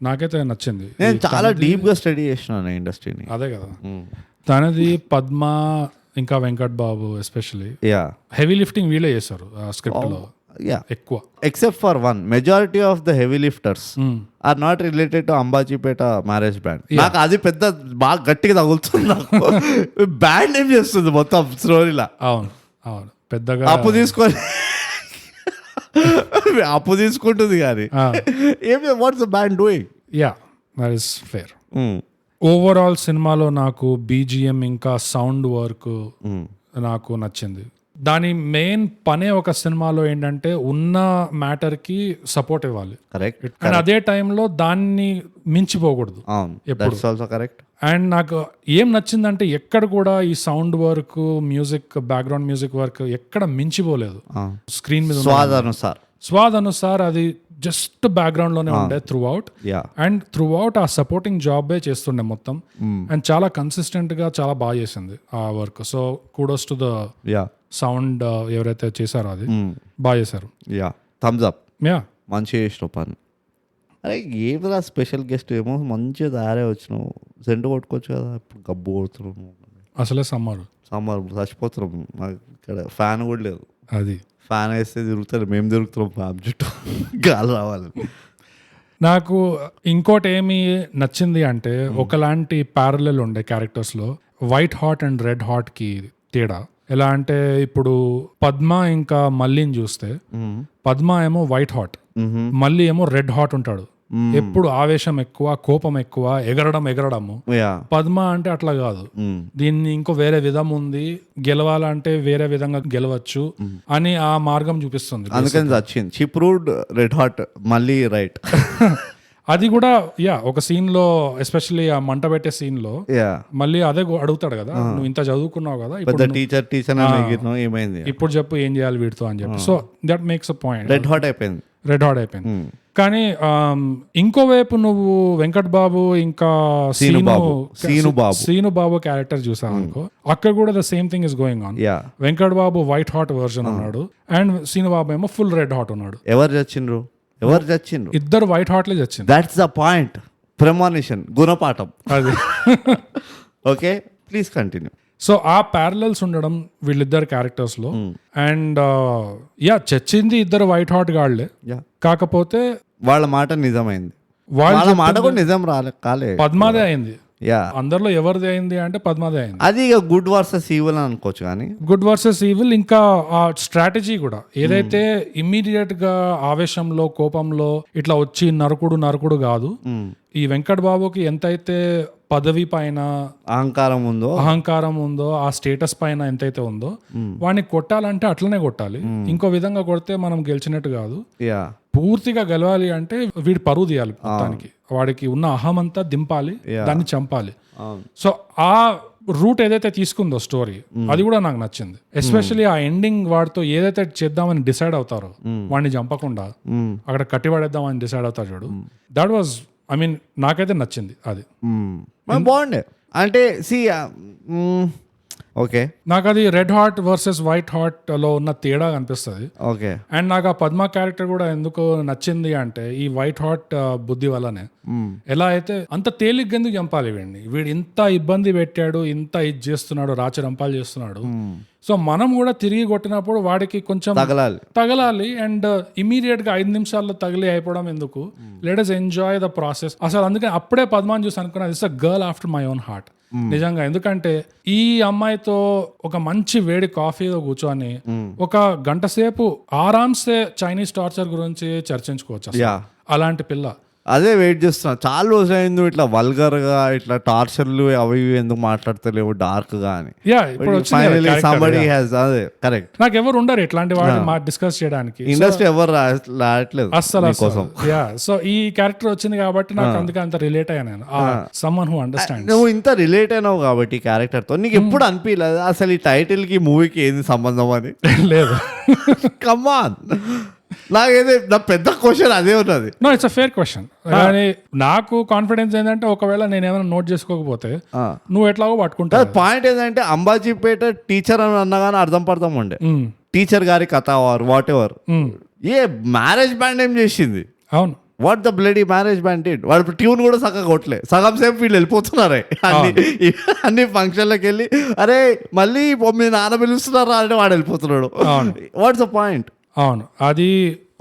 నాకైతే నచ్చింది. నేను చాలా డీప్ గా స్టడీ చేసినాను ఇండస్ట్రీని. అదే కదా, తనది పద్మ ఇంకా Venkat Babu especially heavy lifting వీళ్ళే చేశారు స్క్రిప్ట్ లో ఎక్కువ. Except for one, majority of the heavy lifters are not related to Ambajipeta marriage band. నాకు అది పెద్ద బాగా గట్టిగా తగులుతుంది. నాకు బ్యాండ్ ఏం చేస్తుంది మొత్తం స్టోరీలా. అవును అవును, పెద్దగా అప్పు తీసుకుంటుంది కానీ what's the band doing. Yeah that is fair. Overall సినిమాలో నాకు బీజిఎం ఇంకా సౌండ్ వర్క్ నాకు నచ్చింది. దాని మెయిన్ పనే ఒక సినిమాలో ఏంటంటే ఉన్న మ్యాటర్ కి సపోర్ట్ ఇవ్వాలి, కరెక్ట్, అండ్ అదే టైంలో దాన్ని మించిపోకూడదు ఎప్పుడు. కరెక్ట్. అండ్ నాకు ఏం నచ్చిందంటే ఎక్కడ కూడా ఈ sound work, music, background music work ఎక్కడ మించిపోలేదు. స్క్రీన్ మీద స్వాద్ అనుసార్ అది జస్ట్ బ్యాక్గ్రౌండ్ లోనే ఉండే through out. And through out ఆ సపోర్టింగ్ జాబే చేస్తుండే మొత్తం. అండ్ చాలా కన్సిస్టెంట్ గా చాలా బాగా చేసింది ఆ work. So kudos to the sound ఎవరైతే చేశారో అది బాగా చేశారు. Thumbs up. మంచిగా చేసిన పని. అరే ఏమిరా స్పెషల్ గెస్ట్ ఏమో మంచిగా తయారై వచ్చినావు, సెంటు కొట్టుకోవచ్చు కదా, ఇప్పుడు గబ్బు కొడుతున్నావు. అసలే సమ్మర్ చచ్చిపోతున్నాం. మాకు ఇక్కడ ఫ్యాన్ కూడా లేదు. అది ఫ్యాన్ వేస్తే తిరుగుతారు, మేము తిరుగుతున్నాం ఫ్యాన్ చుట్టూ గాలి రావాలి. నాకు ఇంకోటి ఏమి నచ్చింది అంటే ఒకలాంటి ప్యారలల్ ఉండే క్యారెక్టర్స్ లో white hot and red hot కి తేడా ఎలా అంటే, ఇప్పుడు పద్మ ఇంకా మల్లిని చూస్తే పద్మ ఏమో వైట్ హాట్, మల్లి ఏమో రెడ్ హాట్ ఉంటాడు. ఎప్పుడు ఆవేశం ఎక్కువ, కోపం ఎక్కువ, ఎగరడము. పద్మ అంటే అట్లా కాదు, దీన్ని ఇంకో వేరే విధం ఉంది, గెలవాలంటే వేరే విధంగా గెలవచ్చు అని ఆ మార్గం చూపిస్తుంది. అందుకని వచ్చింది చిప్రూడ్ రెడ్ హాట్ మళ్ళీ రైట్. అది కూడా ఒక సీన్ లో, ఎస్పెషల్లీ ఆ మంట పెట్టే సీన్ లో మళ్ళీ అదే అడుగుతాడు కదా, నువ్వు ఇంత చదువుకున్నావు కదా, ఇప్పుడు చెప్పు ఏం చేయాలి వీటితో అని చెప్పి. So that makes a point. Red hot అయిపోయింది. కానీ ఇంకోవైపు నువ్వు వెంకట్ బాబు ఇంకా సీను బాబు క్యారెక్టర్ చూసావు అనుకో, అక్కడ కూడా the same thing is going on. Venkat Babu white hot version ఉన్నాడు అండ్ సీను బాబు ఏమో ఫుల్ రెడ్ హాట్ ఉన్నాడు. ఎవరు చచ్చిండ్రు? ఇద్దరు వైట్ హాట్ లే చచ్చింది. That's the point. ప్రెమానిషన్, గుణపాఠం. అది ఓకే, ప్లీజ్ కంటిన్యూ. సో ఆ ప్యారలల్స్ ఉండడం వీళ్ళిద్దరు క్యారెక్టర్స్ లో. అండ్ చచ్చింది ఇద్దరు వైట్ హాట్ గాళ్లే, కాకపోతే వాళ్ళ మాట నిజమైంది, వాళ్ళ మాట కూడా నిజం కాలే, పద్మాదే అయింది. యా అందరిలో ఎవరిది అయింది అంటే పద్మాదే అయింది. అది ఇక గుడ్ వర్సెస్ ఈవిల్ అని అనుకోవచ్చు కానీ గుడ్ వర్సెస్ ఈవిల్. ఇంకా ఆ స్ట్రాటజీ కూడా ఏదైతే ఇమ్మీడియట్ గా ఆవేశంలో కోపంలో ఇట్లా వచ్చి నరకుడు కాదు. ఈ వెంకట్ బాబుకి ఎంతైతే పదవి పైన అహంకారం ఉందో ఆ స్టేటస్ పైన ఎంతైతే ఉందో వాడిని కొట్టాలంటే అట్లనే కొట్టాలి. ఇంకో విధంగా కొడితే మనం గెలిచినట్టు కాదు. పూర్తిగా గెలవాలి అంటే వీడి పరువు తీయాలి మొత్తానికి. వాడికి ఉన్న అహం అంతా దింపాలి, దాన్ని చంపాలి. సో ఆ రూట్ ఏదైతే తీసుకుందో స్టోరీ అది కూడా నాకు నచ్చింది. ఎస్పెషల్లీ ఆ ఎండింగ్ వాడితో ఏదైతే చేద్దామని డిసైడ్ అవుతారో వాడిని చంపకుండా అక్కడ కట్టిపడేద్దామని డిసైడ్ అవుతారు చూడు. దట్ వాజ్ ఐ మీన్ నాకైతే నచ్చింది అది. బాగుండే అంటే ఓకే నాకు అది red heart versus white heart లో ఉన్న తేడా కనిపిస్తుంది. ఓకే అండ్ నాకు ఆ పద్మ క్యారెక్టర్ కూడా ఎందుకు నచ్చింది అంటే ఈ వైట్ హార్ట్ బుద్ధి వల్లనే. ఎలా అయితే అంత తేలిగ్గా ఎందుకు చంపాలి వీడిని, వీడు ఇంత ఇబ్బంది పెట్టాడు, ఇంత ఇది చేస్తున్నాడు, రాచరంపాలు చేస్తున్నాడు. సో మనం కూడా తిరిగి కొట్టినప్పుడు వాడికి కొంచెం తగలాలి. అండ్ ఇమీడియట్ గా 5 నిమిషాల్లో తగిలి అయిపోవడం ఎందుకు, let us enjoy the process. అసలు అందుకని అప్పుడే పద్మాని చూసి అనుకున్నాను it's a girl after my own heart నిజంగా. ఎందుకంటే ఈ అమ్మాయితో ఒక మంచి వేడి కాఫీతో కూర్చొని ఒక గంట సేపు ఆరామ్సే చైనీస్ టార్చర్ గురించి చర్చించుకోవచ్చు. అలాంటి పిల్ల. అదే వెయిట్ చేస్తున్నా చాలా రోజులు అయింది ఇట్లా వల్గర్ గా ఇట్లా టార్చర్లు అవి ఎందుకు మాట్లాడతలేవు డార్క్ గా అని. కరెక్ట్. నాకు ఎవరు ఉండరు ఇట్లాంటి వాడిని డిస్కస్ చేయడానికి, ఇండస్ట్రీ ఎవరు రావట్లేదు అస్సలు. సో ఈ క్యారెక్టర్ వచ్చింది కాబట్టి నాకు అందుకే అంత రిలేట్ అయ్యా నేను. Someone who understand. నువ్వు ఇంత రిలేట్ అయినావు కాబట్టి ఈ క్యారెక్టర్ తో నీకు ఎప్పుడు అనిపించలేదు అసలు ఈ టైటిల్ కి మూవీకి ఏంది సంబంధం అని? లేదు. కమాన్, నాకైతే నా పెద్ద క్వశ్చన్ అదే ఉన్నది. No, it's a fair question. కానీ నాకు కాన్ఫిడెన్స్ ఏంటంటే ఒకవేళ నేను ఏమైనా నోట్ చేసుకోకపోతే నువ్వు ఎట్లాగో పట్టుకుంటావు. పాయింట్ ఏంటంటే అంబాజీపేట టీచర్ అని అన్నగానే అర్థం పడతాం ఉండే టీచర్ గారి కథ వారు what ever. A marriage band ఏం చేసింది? అవును, what the bloody marriage band it. వాడు ట్యూన్ కూడా సగం కొట్టలే, సగం సేపు వీళ్ళు వెళ్ళిపోతున్నారే అన్ని ఫంక్షన్లకు వెళ్ళి అరే మళ్ళీ మీ నాన్న పిలుస్తున్నారా అంటే వాడు వెళ్ళిపోతున్నాడు. What's the point? అవును, అది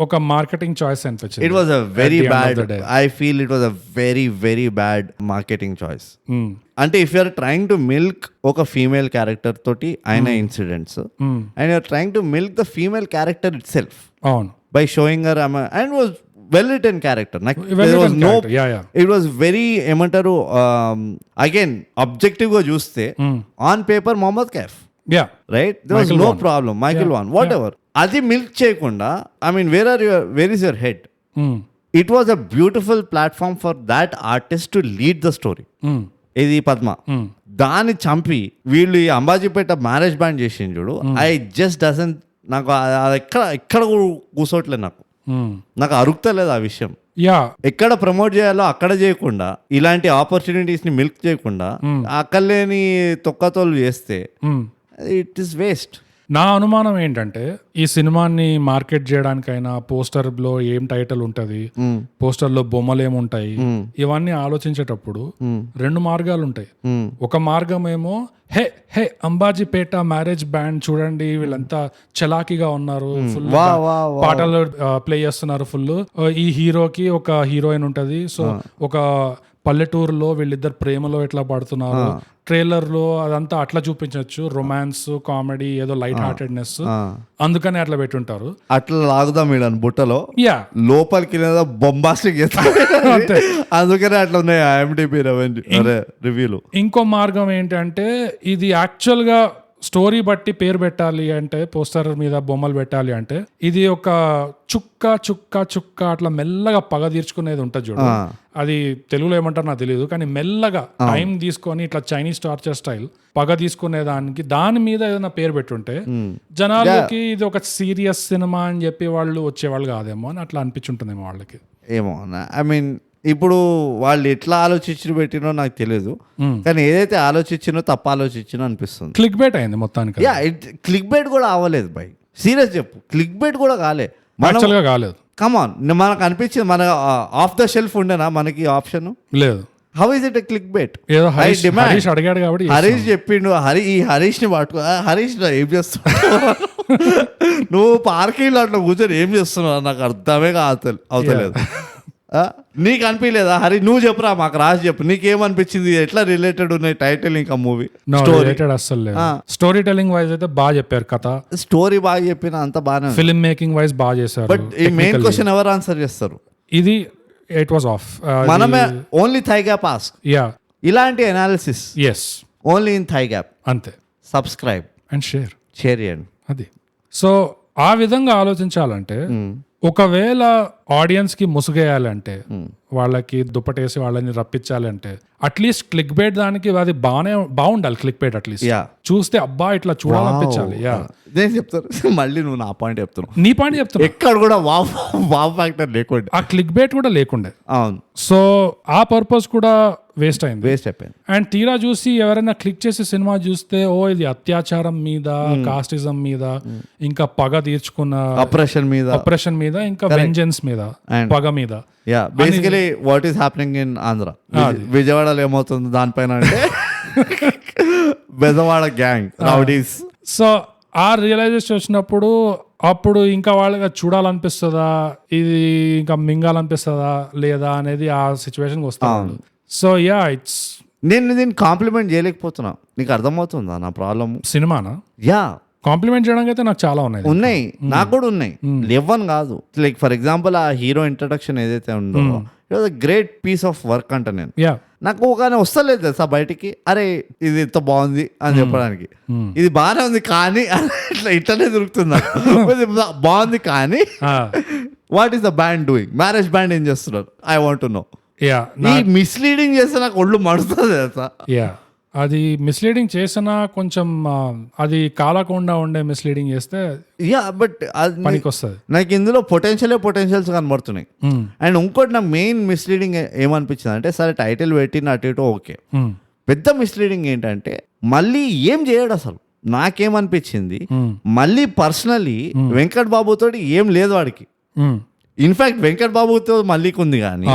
ఒక మార్కెటింగ్ చాయిస్ అనిపించింది. It was a very bad, I feel it was a very very bad marketing choice. అంటే if you're trying to milk ఒక ఫీమేల్ క్యారెక్టర్ తోటి అయిన incidents and you're trying to milk the female character itself by showing her and was well written character. It was very ఏమంటారు again objective గా చూస్తే on paper Mohammad Kaif right, there was no problem, Michael Vaughan whatever. అది milk చేయకుండా I mean where is your head? It was a beautiful platform for that artist to lead the story. ఇది పద్మ. దాన్ని చంపి వీళ్ళు ఈ Ambajipeta marriage band చేసింది చూడు. I just doesn't, నాకు అది ఎక్కడ కూర్చోట్లేదు, నాకు అరుకుతలేదు ఆ విషయం. ఎక్కడ ప్రమోట్ చేయాలో అక్కడ చేయకుండా ఇలాంటి ఆపర్చునిటీస్ ని మిల్క్ చేయకుండా అక్కర్లేని తొక్కతోలు చేస్తే ఇట్ ఈస్ వేస్ట్. నా అనుమానం ఏంటంటే ఈ సినిమాని మార్కెట్ చేయడానికైనా పోస్టర్ లో ఏం టైటిల్ ఉంటది, పోస్టర్ లో బొమ్మలు ఏముంటాయి, ఇవన్నీ ఆలోచించేటప్పుడు 2 మార్గాలు ఉంటాయి. ఒక మార్గం ఏమో హే హే అంబాజీపేట మ్యారేజ్ బ్యాండ్ చూడండి వీళ్ళంతా చలాకీగా ఉన్నారు, ఫుల్ పాటలు ప్లే చేస్తున్నారు, ఫుల్ ఈ హీరోకి ఒక హీరోయిన్ ఉంటది, సో ఒక పల్లెటూరులో వీళ్ళిద్దరు ప్రేమలో ఎట్లా పడుతున్నారు, ట్రైలర్ లో అదంతా అట్లా చూపించవచ్చు, రొమాన్స్ కామెడీ ఏదో లైట్ హార్టెడ్నెస్, అందుకని అట్లా పెట్టుంటారు. అట్లా లాగుదాం వీళ్ళని బుట్టలో లోపలికి బొంబాస్టిక్ అందుకనే అట్లా ఉన్నాయి IMDb రివ్యూలు. ఇంకో మార్గం ఏంటంటే ఇది యాక్చువల్ గా స్టోరీ బట్టి పేరు పెట్టాలి అంటే, పోస్టర్ మీద బొమ్మలు పెట్టాలి అంటే ఇది ఒక చుక్క చుక్క చుక్క అట్లా మెల్లగా పగ తీర్చుకునేది ఉంటుంది చూడు. అది తెలుగులో ఏమంటారు నాకు తెలియదు, కానీ మెల్లగా టైం తీసుకొని ఇట్లా చైనీస్ టార్చర్ స్టైల్ పగ తీసుకునే దాని మీద ఏదైనా పేరు పెట్టుంటే జనాలకి ఇది ఒక సీరియస్ సినిమా అని చెప్పి వాళ్ళు వచ్చేవాళ్ళు కాదేమో అని అట్లా అనిపించుంటుందేమో వాళ్ళకి. ఏమో ఐ మీన్ ఇప్పుడు వాళ్ళు ఎట్లా ఆలోచించి పెట్టినో నాకు తెలియదు, కానీ ఏదైతే ఆలోచించినో తప్ప ఆలోచించినో అనిపిస్తుంది. క్లిక్ బైట్ అయింది మొత్తానికి. క్లిక్ బైట్ కూడా అవ్వలేదు బై, సీరియస్ చెప్పు, క్లిక్ బైట్ కూడా కాలేదు. కమాన్, మనకు అనిపించింది మన ఆఫ్ ద షెల్ఫ్ ఉండేనా మనకి ఆప్షన్ లేదు. How is it click bait? అడిగాడు కాబట్టి హరీష్ చెప్పిండు, ఈ హరీష్ ని పట్టుకో, హరీష్ ఏం చేస్తున్నావు నువ్వు పార్కింగ్ లో అట్లా కూర్చొని ఏం చేస్తున్నావు నాకు అర్థమే అవుతలేదు. నీకు అనిపించలేదా హరి? నువ్వు చెప్పురా, మాకు రాసి చెప్పు, నీకేమనిపించింది, ఎట్లా రిలేటెడ్ ఉన్నాయి టైటిల్ ఇంకా మూవీ రిలేటెడ్ అస్సలు లేదు. స్టోరీ టెలింగ్ వైజ్ అయితే బాగా చెప్పారు కథ, స్టోరీ బాగా చెప్పిన అంత బాగా, ఫిల్మ్ మేకింగ్ వైజ్ బాగా చేశారు. బట్ ఈ మెయిన్ క్వశ్చన్ ఎవరు ఆన్సర్ చేస్తారు? ఇది ఇట్ వాస్ ఆఫ్ మనమే only thigh gap ask. Yeah ఇలాంటి analysis is only in thigh gap. అంతే. సబ్స్క్రైబ్ అండ్ షేర్ చేయండి. అది. సో ఆ విధంగా ఆలోచించాలంటే ఒకవేళ ఆడియన్స్ కి ముసుగేయాలంటే, వాళ్ళకి దుప్పటేసి వాళ్ళని రప్పించాలంటే అట్లీస్ట్ క్లిక్ బేట్ దానికి అది బాగుండాలి. క్లిక్ బేట్ అట్లీస్ట్ చూస్తే అబ్బా ఇట్లా చూడాలనిపించాలి. యా నేను చెప్తాను మళ్ళీ, నువ్వు నా పాయింట్ చెప్తున్నావు, నీ పాయింట్ చెప్తున్నా. ఎక్కడ కూడా వావ్ ఫ్యాక్టర్ లేకుండా, ఆ క్లిక్ బేట్ కూడా లేకుండే. అవును. సో ఆ పర్పస్ కూడా వేస్ట్ అయింది. వేస్ట్ అయిపోయింది. అండ్ తీరా చూసి ఎవరైనా క్లిక్ చేసి సినిమా చూస్తే ఓ ఇది అత్యాచారం మీద, కాస్టిజం మీద, ఇంకా పగ తీర్చుకున్న ఆపరేషన్ మీద, ఇంకా వెంజెన్స్ మీద, పగ మీద. Yeah basically what is happening in Andhra, విజయవాడలో ఏమవుతుంది దానిపైన అంటే బెజవాడ గ్యాంగ్ రౌడీస్. సో ఆ రియలైజేషన్ వచ్చినప్పుడు అప్పుడు ఇంకా వాళ్ళకి చూడాలనిపిస్తుందా, ఇది ఇంకా మింగాలనిపిస్తుందా లేదా అనేది ఆ సిచ్యువేషన్ వస్తాను. సో యా ఇట్స్, నేను దీన్ని కాంప్లిమెంట్ చేయలేకపోతున్నా. నీకు అర్థమవుతుందా నా ప్రాబ్లమ్? సినిమానా? యా కాంప్లిమెంట్ చేయడానికి అయితే నాకు చాలా ఉన్నాయి, నాకు కూడా ఉన్నాయి, లేవని కాదు. లైక్ ఫర్ ఎగ్జాంపుల్ ఆ హీరో ఇంట్రడక్షన్ ఏదైతే ఉందో, it was a great piece of work అంట. నేను నాకు ఒకనే వస్తలేదు తెలుసా బయటికి, అరే ఇది ఎంత బాగుంది అని చెప్పడానికి, ఇది బాగానే ఉంది కానీ ఇట్లనే దొరుకుతుంది బాగుంది కానీ what is the band doing, marriage band ఏం చేస్తున్నారు, I want to know. Misleading చేస్తే నాకు ఒళ్ళు మడుతుంది తెలుసా. అది మిస్లీడింగ్ చేసినా కొంచెం అది కాలకుండా ఉండే మిస్లీడింగ్ చేస్తే బట్ పనికి వస్తుంది. నాకు ఇందులో పొటెన్షియల్స్ కనబడుతున్నాయి. అండ్ ఇంకోటి నాకు మెయిన్ మిస్లీడింగ్ ఏమనిపించింది అంటే, సరే టైటిల్ పెట్టిన అటు ఇటు ఓకే, పెద్ద మిస్లీడింగ్ ఏంటంటే మళ్ళీ ఏం చేయడు అసలు. నాకేమనిపించింది, మళ్ళీ పర్సనలీ వెంకట్ బాబుతో ఏం లేదు వాడికి. ఇన్ఫాక్ట్ వెంకట్ బాబుతో మళ్ళీకి ఉంది కానీ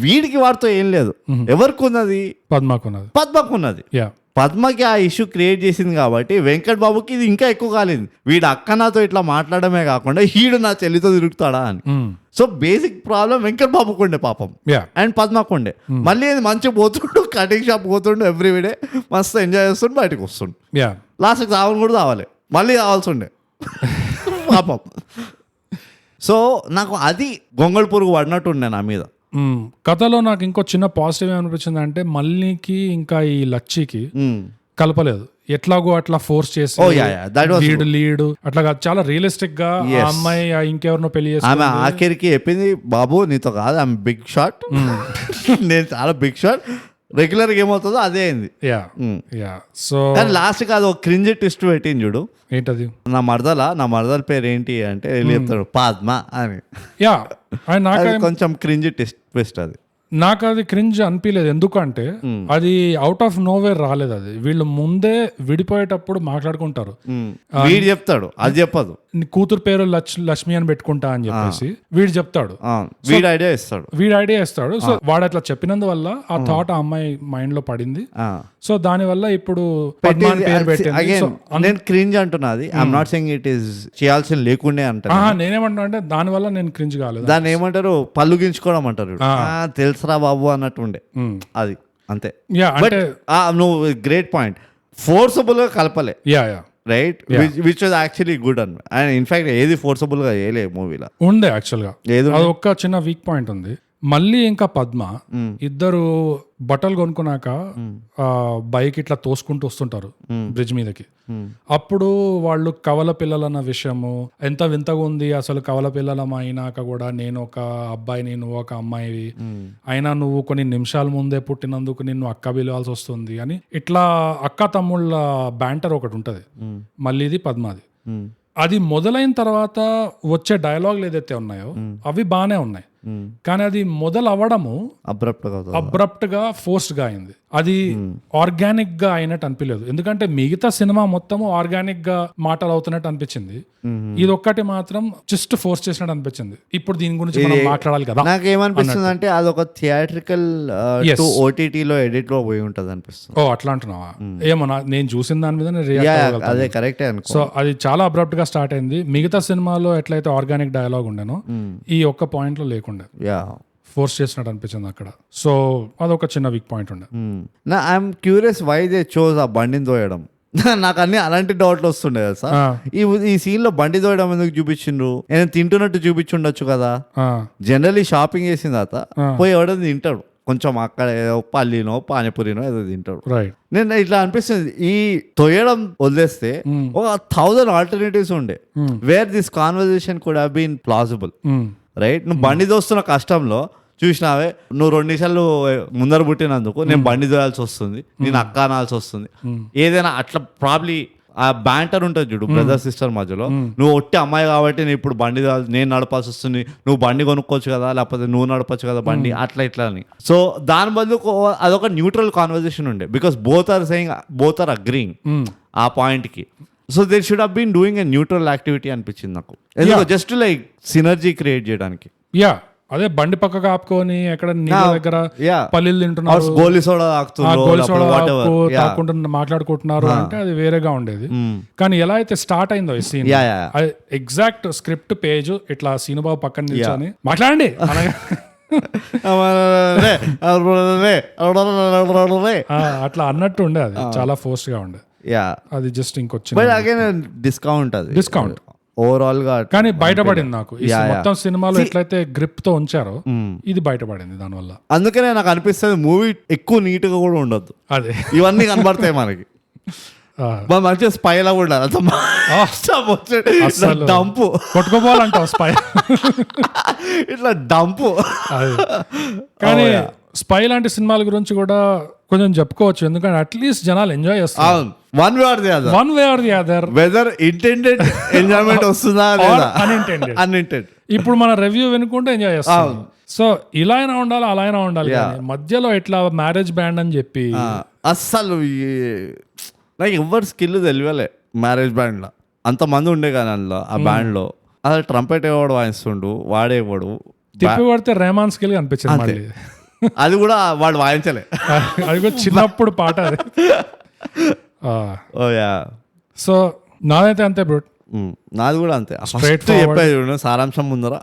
వీడికి వాడితో ఏం లేదు. ఎవరికి ఉన్నది? పద్మకున్నది. పద్మకి ఆ ఇష్యూ క్రియేట్ చేసింది కాబట్టి వెంకట్ బాబుకి ఇది ఇంకా ఎక్కువ కాలేదు. వీడు అక్క నాతో ఇట్లా మాట్లాడమే కాకుండా వీడు నా చెల్లితో తిరుగుతాడా అని. సో బేసిక్ ప్రాబ్లం వెంకట్ బాబుకు ఉండే పాపం, అండ్ పద్మకు ఉండే. మళ్ళీ అది మంచిగా పోతుండు, కటింగ్ షాప్ పోతుండు, ఎవ్రీడే మస్తు ఎంజాయ్ చేస్తుండు, బయటకు వస్తుండు. లాస్ట్కి రావని కూడా రావాలి, మళ్ళీ రావాల్సి ఉండే పాపం. సో నాకు అది గొంగళి పురుగు పడినట్టు ఉండే నా మీద. కథలో నాకు ఇంకో చిన్న పాజిటివ్ ఏమనిపించింది అంటే, మల్లికి ఇంకా ఈ లచ్చికి కలపలేదు, ఎట్లాగో అట్లా ఫోర్స్ చేసి లీడ్ అట్లా చాలా రియలిస్టిక్ గా ఆ అమ్మాయి ఇంకెవరినో పెళ్లి చేసి ఆమె ఆఖరికి చెప్పింది, బాబు నీతో కాదు, ఆమె బిగ్ షాట్, నేను చాలా బిగ్ షాట్, రెగ్యులర్ గా ఏమవుతుందో అదే అయింది. సో లాస్ట్ కి అది ఒక క్రింజ్ ట్విస్ట్ పెట్టింది చూడు. ఏంటది? నా మరదల పేరు ఏంటి అంటే చెప్తాడు పద్మ అని. కొంచెం క్రింజ్ ట్విస్ట్ అది. నాకు అది క్రింజ్ అనిపించలేదు, ఎందుకంటే అది అవుట్ ఆఫ్ నోవేర్ రాలేదు. అది వీళ్ళు ముందే విడిపోయేటప్పుడు మాట్లాడుకుంటారు, వీడు చెప్తాడు, అది చెప్పదు, కూతురు పేరు లక్ష్మి అని పెట్టుకుంటా అని చెప్పేసి వీడు చెప్తాడు, వీడి ఐడియా ఇస్తాడు. సో వాడు అట్లా చెప్పినందువల్ల ఆ థాట్ ఆ అమ్మాయి మైండ్ లో పడింది. సో దాని వల్ల ఇప్పుడు పేరు పెట్టింది. నేను క్రింజ్ అంటున్నది, I'm not saying it is చేయాల్సిన లేకుండే అంటా. నేనేమంటున్నా అంటే దాని వల్ల నేను క్రింజ్ కాలేదు. దాన్ని ఏమంటారు, పళ్ళు గించుకోవడం అంటారు, తెలుసురా బాబు అన్నట్టుండే అది, అంతే. నువ్వు గ్రేట్ పాయింట్, ఫోర్సబుల్ గా కలపలే, right, which was actually good and in fact ఏది ఫోర్సబుల్ గా చేయలే మూవీలో ఉండే. యాక్చువల్ గా అది ఒక్క చిన్న వీక్ పాయింట్ ఉంది. మళ్ళీ ఇంకా పద్మ ఇద్దరు బట్టలు కొనుక్కున్నాక బైక్ ఇట్లా తోసుకుంటూ వస్తుంటారు బ్రిడ్జ్ మీదకి. అప్పుడు వాళ్ళు కవల పిల్లలన్న విషయము ఎంత వింతగా ఉంది అసలు. కవల పిల్లలం అయినాక కూడా నేను ఒక అబ్బాయిని, నువ్వు ఒక అమ్మాయివి, అయినా నువ్వు కొన్ని నిమిషాల ముందే పుట్టినందుకు నిన్ను అక్క పిలవాల్సి వస్తుంది అని ఇట్లా అక్క తమ్ముళ్ళ బ్యాంటర్ ఒకటి ఉంటది. మళ్ళీ ఇది పద్మాది. అది మొదలైన తర్వాత వచ్చే డైలాగులు ఏదైతే ఉన్నాయో అవి బాగానే ఉన్నాయి, కానీ అది మొదలు అవ్వడము అబ్రప్ట్ గా ఫోర్స్డ్ గా అయింది. అది ఆర్గానిక్ గా అయినట్టు అనిపించలేదు, ఎందుకంటే మిగతా సినిమా మొత్తము ఆర్గానిక్ గా మాటలు అవుతున్నట్టు అనిపించింది. ఇది ఒక్కటి మాత్రం జస్ట్ ఫోర్స్ చేసినట్టు అనిపించింది. ఇప్పుడు దీని గురించి మనం మాట్లాడాలి కదా. నాకు ఏమనిపిస్తుంది అంటే అది ఒక థియేట్రికల్ ఓటీటీలో ఎడిట్ లో పోయి ఉంటది అనిపిస్తుంది. ఓ అట్లా అంటున్నావా? ఏమో నేను చూసిన దాని మీద అదే కరెక్టే. సో అది చాలా అబ్రప్ట్ గా స్టార్ట్ అయింది. మిగతా సినిమాలో ఎట్లయితే ఆర్గానిక్ డైలాగ్ ఉండేనో ఈ ఒక్క పాయింట్ లో లేకుండా ఫోర్స్ చేసినట్టు అనిపించింది అక్కడ. సో అదొక చిన్న వీక్ పాయింట్ ఉండే. నా I'm curious why they chose ఆ బండిని తోయడం. నాకు అన్ని అలాంటి డౌట్లు వస్తుండే కదా సార్. ఈ సీన్ లో బండి తోయడం ఎందుకు చూపించిండ్రు? నేను తింటున్నట్టు చూపించుండొచ్చు కదా. జనరలీ షాపింగ్ చేసిన తర్వాత పోయి ఎవడో తింటాడు, కొంచెం అక్కడ ఏదో పల్లీనో పానీపూరినో ఏదో తింటాడు. నేను ఇట్లా అనిపిస్తుంది, ఈ తొయ్యడం వదిలేస్తే ఒక 1000 ఆల్టర్నేటివ్స్ ఉండే where this conversation could have been plausible, right? నువ్వు బండి దోస్తున్న కష్టంలో చూసినావే, నువ్వు 2 నిమిషాలు ముందర పుట్టినందుకు నేను బండి దోయాల్సి వస్తుంది, నేను అక్క అనాల్సి వస్తుంది, ఏదైనా అట్లా ప్రాబ్లీ ఆ బ్యాంటర్ ఉంటుంది చూడు బ్రదర్ సిస్టర్ మధ్యలో. నువ్వు ఒట్టి అమ్మాయి కాబట్టి నేను ఇప్పుడు బండి నేను నడపాల్సి వస్తుంది, నువ్వు బండి కొనుక్కోవచ్చు కదా, లేకపోతే నువ్వు నడపచ్చు కదా బండి, అట్లా ఇట్లా అని. సో దాని బదులు అదొక న్యూట్రల్ కాన్వర్జేషన్ ఉండే, because both are saying, both are agreeing ఆ పాయింట్ కి. So they should have been doing a neutral activity అనిపించింది నాకు, జస్ట్ లైక్ సినర్జీ క్రియేట్ చేయడానికి. అదే బండి పక్కగా ఆపుకొని ఎక్కడ నీళ్ళ దగ్గర పల్లీలు తింటున్నారు, గోలీ సోడా తాకుంటూ మాట్లాడుకుంటున్నారు అంటే అది వేరేగా ఉండేది. కానీ ఎలా అయితే స్టార్ట్ అయిందో ఈ సీన్, ఎగ్జాక్ట్ స్క్రిప్ట్ పేజ్ ఇట్లా సీనుబాబు పక్కన నిల్చొని మాట్లాడండి అట్లా అన్నట్టు ఉండే, అది చాలా ఫోర్స్ గా ఉండే. అది జస్ట్ ఇంకొచ్చింది డిస్కౌంట్ ఓవరాల్ గా. కానీ బయటపడింది నాకు ఈ మొత్తం సినిమాలో ఎట్లయితే గ్రిప్ తో ఉంచారో ఇది బయటపడింది దానివల్ల. అందుకనే నాకు అనిపిస్తుంది మూవీ ఎక్కువ నీట్ గా కూడా ఉండొద్దు, అదే ఇవన్నీ కనబడతాయి మనకి. మంచిగా స్పైలా కూడా డంపు కొట్టుకోపోవాలంటావు స్పై, ఇట్లా డంపు. కానీ స్పై లాంటి సినిమాల గురించి కూడా కొంచెం చెప్పుకోవచ్చు, ఎందుకంటే అట్లీస్ట్ జనాలు ఎంజాయ్ చేస్తారు. One way or the other whether intended enjoyment వస్తుందా అన్ఇంటెండెడ్. ఇప్పుడు మన రివ్యూ వినుకుంటే ఎంజాయ్ చేస్తాం. సో ఇలా అయినా ఉండాలి, అలా అయినా ఉండాలి. మధ్యలో ఇట్లా మ్యారేజ్ బ్యాండ్ అని చెప్పి అస్సలు నాకు ఎవరు స్కిల్ తెలియలే. మ్యారేజ్ బ్యాండ్ లో అంతమంది ఉండే కానీ అందులో ఆ బ్యాండ్ లో అసలు ట్రంపెట్ ఎవడు వాయిస్తుండు, వాడేవాడు తిప్పి పడితే రెహమాన్ స్కిల్ అనిపించింది మళ్ళీ. అది కూడా వాడు వాయించలే, అది కూడా చిన్నప్పుడు పాట అది. సో నాదైతే అంతే బ్రో, నాది కూడా అంతే. చెప్పేది సారాంశం ముందర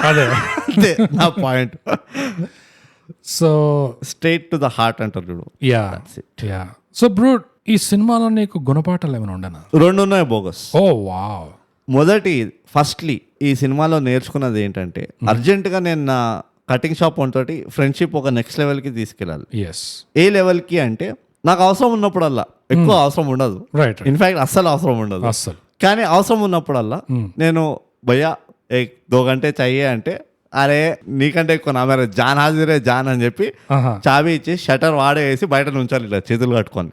అదే అంతే నా point. So straight to the heart అంటారు చూడు. సో బ్రో ఈ సినిమాలో నీకు గుణపాఠాలు ఏమైనా ఉండేనా? 2 ఉన్నాయి బోగస్. ఓ వావ్. ఫస్ట్లీ ఈ సినిమాలో నేర్చుకున్నది ఏంటంటే, అర్జెంటుగా నేను నా కటింగ్ షాప్ తోటి ఫ్రెండ్షిప్ ఒక నెక్స్ట్ లెవెల్కి తీసుకెళ్ళాలి. ఏ లెవెల్కి అంటే, నాకు అవసరం ఉన్నప్పుడల్లా, ఎక్కువ అవసరం ఉండదు, ఇన్ఫాక్ట్ అస్సలు అవసరం ఉండదు, కానీ అవసరం ఉన్నప్పుడల్లా నేను భయ్యా 2 గంటే చెయ్యే అంటే, అరే నీకంటే ఎక్కువ నా మీద జాన్ హాజరే జాన్ అని చెప్పి చాబీ ఇచ్చి షటర్ వాడేసి బయట నుంచాలి ఇట్లా చేతులు కట్టుకొని.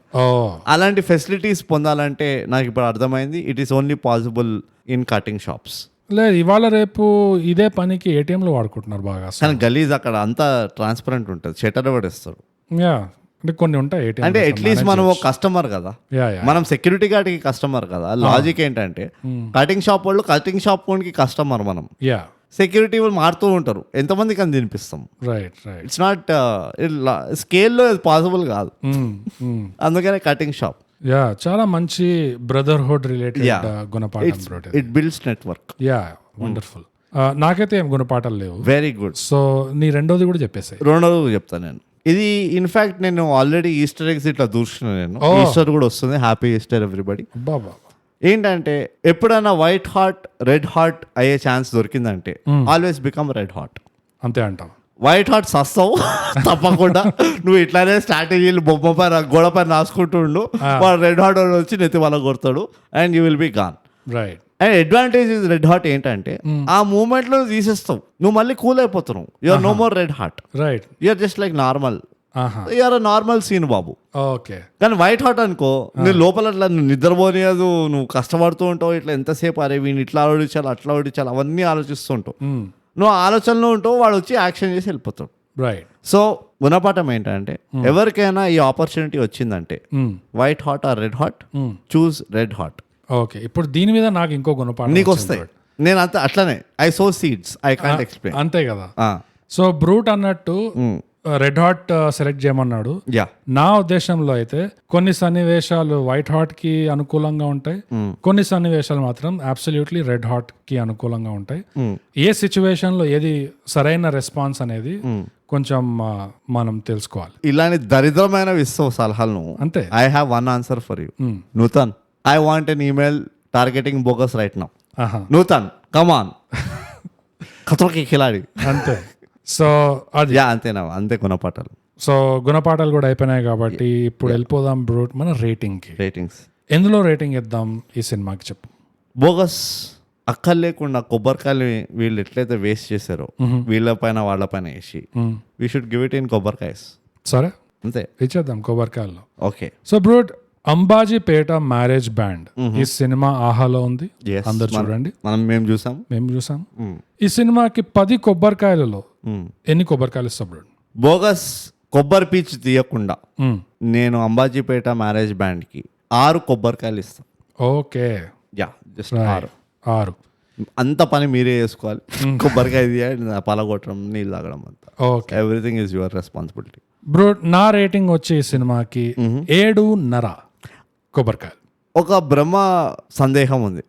అలాంటి ఫెసిలిటీస్ పొందాలంటే నాకు ఇప్పుడు అర్థమైంది, it is only possible in cutting shops. లేదు ఇవాళ రేపు ఇదే పనికి ఏటీఎంలు వాడుకుంటున్నారు బాగా. కానీ గలీజ్ అక్కడ అంతా ట్రాన్స్పరెంట్ ఉంటుంది, షటర్ పడేస్తారు. అంటే కొన్ని ఉంటాయి అంటే అట్లీస్ట్ మనం ఒక కస్టమర్ కదా, మనం సెక్యూరిటీ గార్డ్కి కస్టమర్ కదా. లాజిక్ ఏంటంటే కటింగ్ షాప్ వాళ్ళు కటింగ్ షాప్ కి కస్టమర్, మనం సెక్యూరిటీ వాళ్ళు మారుతూ ఉంటారు, ఎంతమందికి అని తినిపిస్తాం. ఇట్స్ నాట్ స్కేల్లో పాసిబుల్ కాదు. అందుకనే కటింగ్ షాప్ చాలా మంచి బ్రదర్హుడ్ రిలేటెడ్ గుణపాఠం. It builds network. వండర్ఫుల్. నాకైతే ఏం గుణపాఠాలు లేవు. Very good. సో నీ రెండోది కూడా చెప్పేసి. రెండోది చెప్తాను నేను. ఇది ఇన్ఫాక్ట్ నేను ఆల్రెడీ ఈస్టర్ ఎగ్స్ ఇట్లా చూస్తున్నాను నేను. ఈస్టర్ కూడా వస్తుంది, హ్యాపీ ఈస్టర్ ఎవ్రీబడి. ఏంటంటే ఎప్పుడైనా వైట్ హార్ట్ రెడ్ హార్ట్ అయ్యే ఛాన్స్ దొరికిందంటే ఆల్వేస్ బికమ్ రెడ్ హార్ట్. అంతే అంటాం. వైట్ హార్ట్ సస్తావు తప్పకుండా. నువ్వు ఇట్లానే స్ట్రాటజీలు బొమ్మ పైన గోడ పైన రాసుకుంటుండు, వాడు రెడ్ హార్ట్ వచ్చి నెత్తి వాళ్ళ కొడతాడు and you will be gone. And advantage is red heart ఏంటంటే ఆ మూమెంట్ లో తీసేస్తావు, నువ్వు మళ్ళీ కూల్ అయిపోతున్నావు. You're no more red heart, you're just like normal, you're normal scene Babu. కానీ వైట్ హార్ట్ అనుకో, నువ్వు లోపల అట్లా నువ్వు నిద్రపోనియదు, నువ్వు కష్టపడుతూ ఉంటావు, ఇట్లా ఎంతసేపు అరే వీడిని ఇట్లా ఆలోచించాలి అట్లా ఆలోచించాలి అవన్నీ ఆలోచిస్తుంటావు. నువ్వు ఆలోచనలో ఉంటావు, వాడు వచ్చి యాక్షన్ చేసి వెళ్ళిపోతాడు. సో గుణపాఠం ఏంటంటే ఎవరికైనా ఈ ఆపర్చునిటీ వచ్చిందంటే white heart or red heart, choose red heart. Okay, ఇప్పుడు దీని మీద నాకు ఇంకో గుణపాఠం నీకు వస్తాయి. నేను అంత అట్లనే I so seeds I can't explain. అంతే కదా. సో బ్రూట్ అన్నట్టు రెడ్ హాట్ సెలెక్ట్ చేయమన్నాడు. యా నా ఉద్దేశంలో అయితే కొన్ని సన్నివేశాలు వైట్ హాట్ కి అనుకూలంగా ఉంటాయి, కొన్ని సన్నివేశాలు మాత్రం అబ్సల్యూట్లీ రెడ్ హాట్ కి అనుకూలంగా ఉంటాయి. ఏ సిచ్యువేషన్ లో ఏది సరైన రెస్పాన్స్ అనేది కొంచెం మనం తెలుసుకోవాలి. ఇలాంటి దరిద్రమైన ఇస్తావు సలహాలు నువ్వు. అంతే. I have one answer for you Nutan. I want an email targeting bogus right now. Nutan come on ఖతర్కి ఖిలాడి. అంతే. సో అది అంతేనా, అంతే గుణపాఠాలు. సో గుణపాఠాలు కూడా అయిపోయినాయి కాబట్టి ఇప్పుడు వెళ్ళిపోదాం బ్రో మన రేటింగ్ కి. రేటింగ్స్ ఎందులో రేటింగ్ ఇద్దాం ఈ సినిమాకి చెప్పు. బోగస్ అక్కర్ లేకుండా కొబ్బరికాయలు వీళ్ళు ఎట్లయితే వేస్ట్ చేశారో వీళ్ళ పైన వాళ్ళ పైన వేసి we should give it in కొబ్బరికాయస్. సరే అంతే ఇచ్చేద్దాం కొబ్బరికాయల్లో. Okay. So bro Ambajipeta marriage band ఈ సినిమా ఆహాలో ఉంది, అందరు చూడండి. మేము చూసాం. ఈ సినిమాకి 10 కొబ్బరికాయలలో ఎన్ని కొబ్బరికాయలు ఇస్తాం బ్రో? బోగస్ కొబ్బరి పీచు తీయకుండా నేను అంబాజీపేట మ్యారేజ్ బ్యాండ్ కి 6 కొబ్బరికాయలు ఇస్తాను. ఓకే. Yeah just 6. అంత పని మీరే చేసుకోవాలి. కొబ్బరికాయ తీయాలి, పలగొట్టడం, నీళ్ళు తాగడం అంతా. Okay. Everything is your responsibility. Bro నా రేటింగ్ వచ్చి ఈ సినిమాకి 7.5 కొబ్బరికాయలు. ఒక బ్రహ్మ సందేహం ఉంది.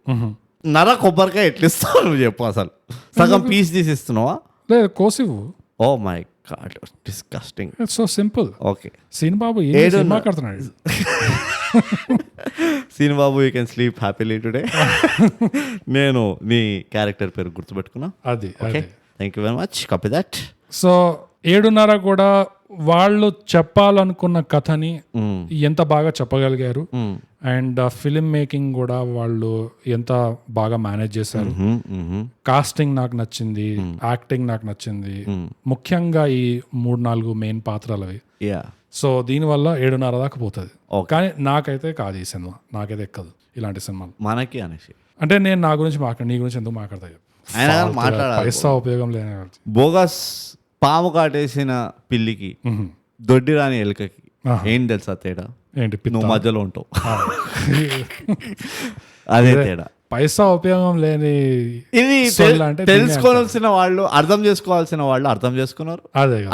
నర కొబ్బరికాయ ఎట్లా ఇస్తావు నువ్వు చెప్పు. అసలు సగం పీస్ తీసి ఇస్తున్నావా? లేదు కోసివు. Oh my god disgusting. It's so simple. Okay scene Babu మాట్లాడుతున్నాడు. Scene Babu you can sleep happily today. నేను నీ క్యారెక్టర్ పేరు గుర్తుపెట్టుకున్నా. అది thank you very much. Copy that. So 7.5 కూడా వాళ్ళు చెప్పాలనుకున్న కథని ఎంత బాగా చెప్పగలిగారు అండ్ ఫిల్మ్ మేకింగ్ కూడా వాళ్ళు ఎంత బాగా మేనేజ్ చేశారు. కాస్టింగ్ నాకు నచ్చింది, యాక్టింగ్ నాకు నచ్చింది, ముఖ్యంగా ఈ 3-4 మెయిన్ పాత్రలవి. సో దీనివల్ల 7.5 దాకా పోతుంది. కానీ నాకైతే కాదు ఈ సినిమా, నాకైతే ఎక్కదు ఇలాంటి సినిమాలు మనకి అనేసి. అంటే నేను నా గురించి నీ గురించి ఎందుకు మాట్లాడతా, పైసా ఉపయోగం లేని. బోగస్ పాము కాటేసిన పిల్లికి దొడ్డి రాని ఎలుకకి ఏం తెలుసా తేడా? ఏంటి? నువ్వు మధ్యలో ఉంటావు. అదే తేడా. పైసా ఉపయోగం లేని ఇది తెలుసుకోవాల్సిన వాళ్ళు అర్థం చేసుకోవాల్సిన వాళ్ళు అర్థం చేసుకున్నారు,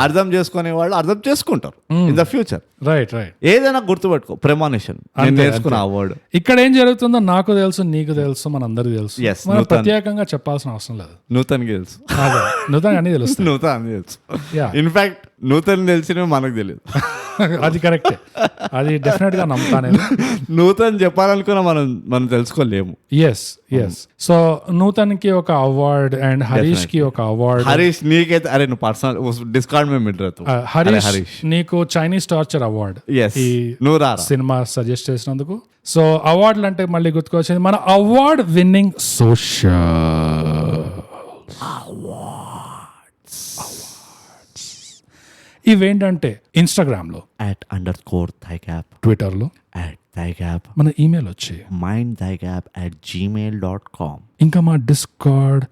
అర్థం చేసుకునే వాళ్ళు అర్థం చేసుకుంటారు ఇన్ ద ఫ్యూచర్. రైట్. ఏదైనా గుర్తుపెట్టుకో, ప్రెమానిషన్ నేర్చుకున్న ఆ వర్డ్. ఇక్కడ ఏం జరుగుతుందో నాకు తెలుసు, నీకు తెలుసు, మనందరికీ తెలుసు. ప్రత్యేకంగా చెప్పాల్సిన అవసరం లేదు. నూతన్కి తెలుసు. నూతన్ అన్ని తెలుసు. నూతన్ తెలుసు. ఇన్ఫాక్ట్ నూతన్ తెలిసినవి మనకు తెలియదు. అది కరెక్ట్. అది డెఫినెట్ గా నమ్ముతా నేను. నూతన్ చెప్పాలనుకున్నా మనం తెలుసుకోలేము. ఎస్. సో నూతన్ కి ఒక అవార్డ్ అండ్ హరీష్ కి ఒక అవార్డ్. హరీష్ నీకైతే అరే నువ్వు పర్సనల్ డిస్కార్డ్ మే మిల్ రతు. హరీష్ నీకు చైనీస్ టార్చర్ అవార్డ్ నువ్వు సినిమా సజెస్ట్ చేసినందుకు. సో అవార్డులు అంటే మళ్ళీ గుర్తుకొచ్చింది మన అవార్డ్ విన్నింగ్ సోషల్ ఇవేంటంటే ఇన్స్టాగ్రామ్ లో @_thigap, ట్విట్టర్ లో @thigap, మన ఈమెయిల్ వచ్చి mindthigap@gmail.com. ఇంకా మా డిస్కార్డ్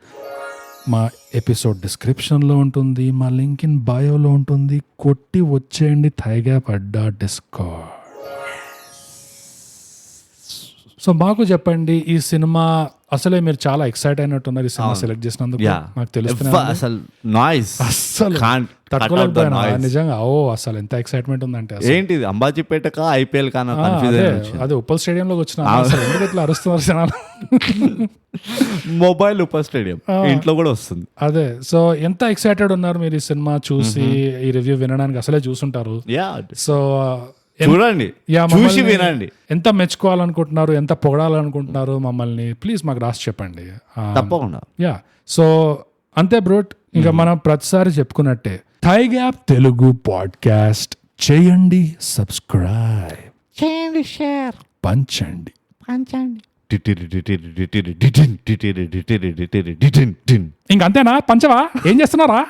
మా ఎపిసోడ్ డిస్క్రిప్షన్ లో ఉంటుంది, మా లింక్ ఇన్ బయోలో ఉంటుంది. కొట్టి వచ్చేయండి థైగ్యాప్ అడ్డా డిస్కార్డ్. సో మాకు చెప్పండి, ఈ సినిమా అసలే మీరు చాలా ఎక్సైట్ అయినట్టున్నారు ఈ సినిమా సెలెక్ట్ చేసినందుకు. నాకు తెలుస్తుంది అసలు నాయిస్ అస్సలు తట్టుకోలేకపోయినా నిజంగా. అసలు ఎంత ఎక్సైట్మెంట్ ఉందంటే. ఏంటిది అంబాజీపేటకా ఐపీఎల్ కానా? అదే ఉప్పల్ స్టేడియం లోకి వచ్చిన ఎందుకు ఇట్లా అరుస్తున్నారు జనాలు? మొబైల్ ఉప్పల్ స్టేడియం ఇంట్లో కూడా వస్తుంది. అదే. సో ఎంత ఎక్సైటెడ్ ఉన్నారు మీరు ఈ సినిమా చూసి, ఈ రివ్యూ వినడానికి? అసలే చూసుంటారు. సో చూడండి, చూసి వినండి. ఎంత మెచ్చుకోవాలనుకుంటున్నారు, ఎంత పొగడాలనుకుంటున్నారు మమ్మల్ని, ప్లీజ్ మాకు రాసి చెప్పండి తప్పకుండా. సో అంతే బ్రోట్. ఇంకా మనం ప్రతిసారి చెప్పుకున్నట్టే థైగ్యాప్ తెలుగు పాడ్కాస్ట్ చేయండి, సబ్స్క్రైబ్ చేయండి, షేర్ పంచండి. ఇంకంతేనా? పంచవా? ఏం చేస్తున్నారా?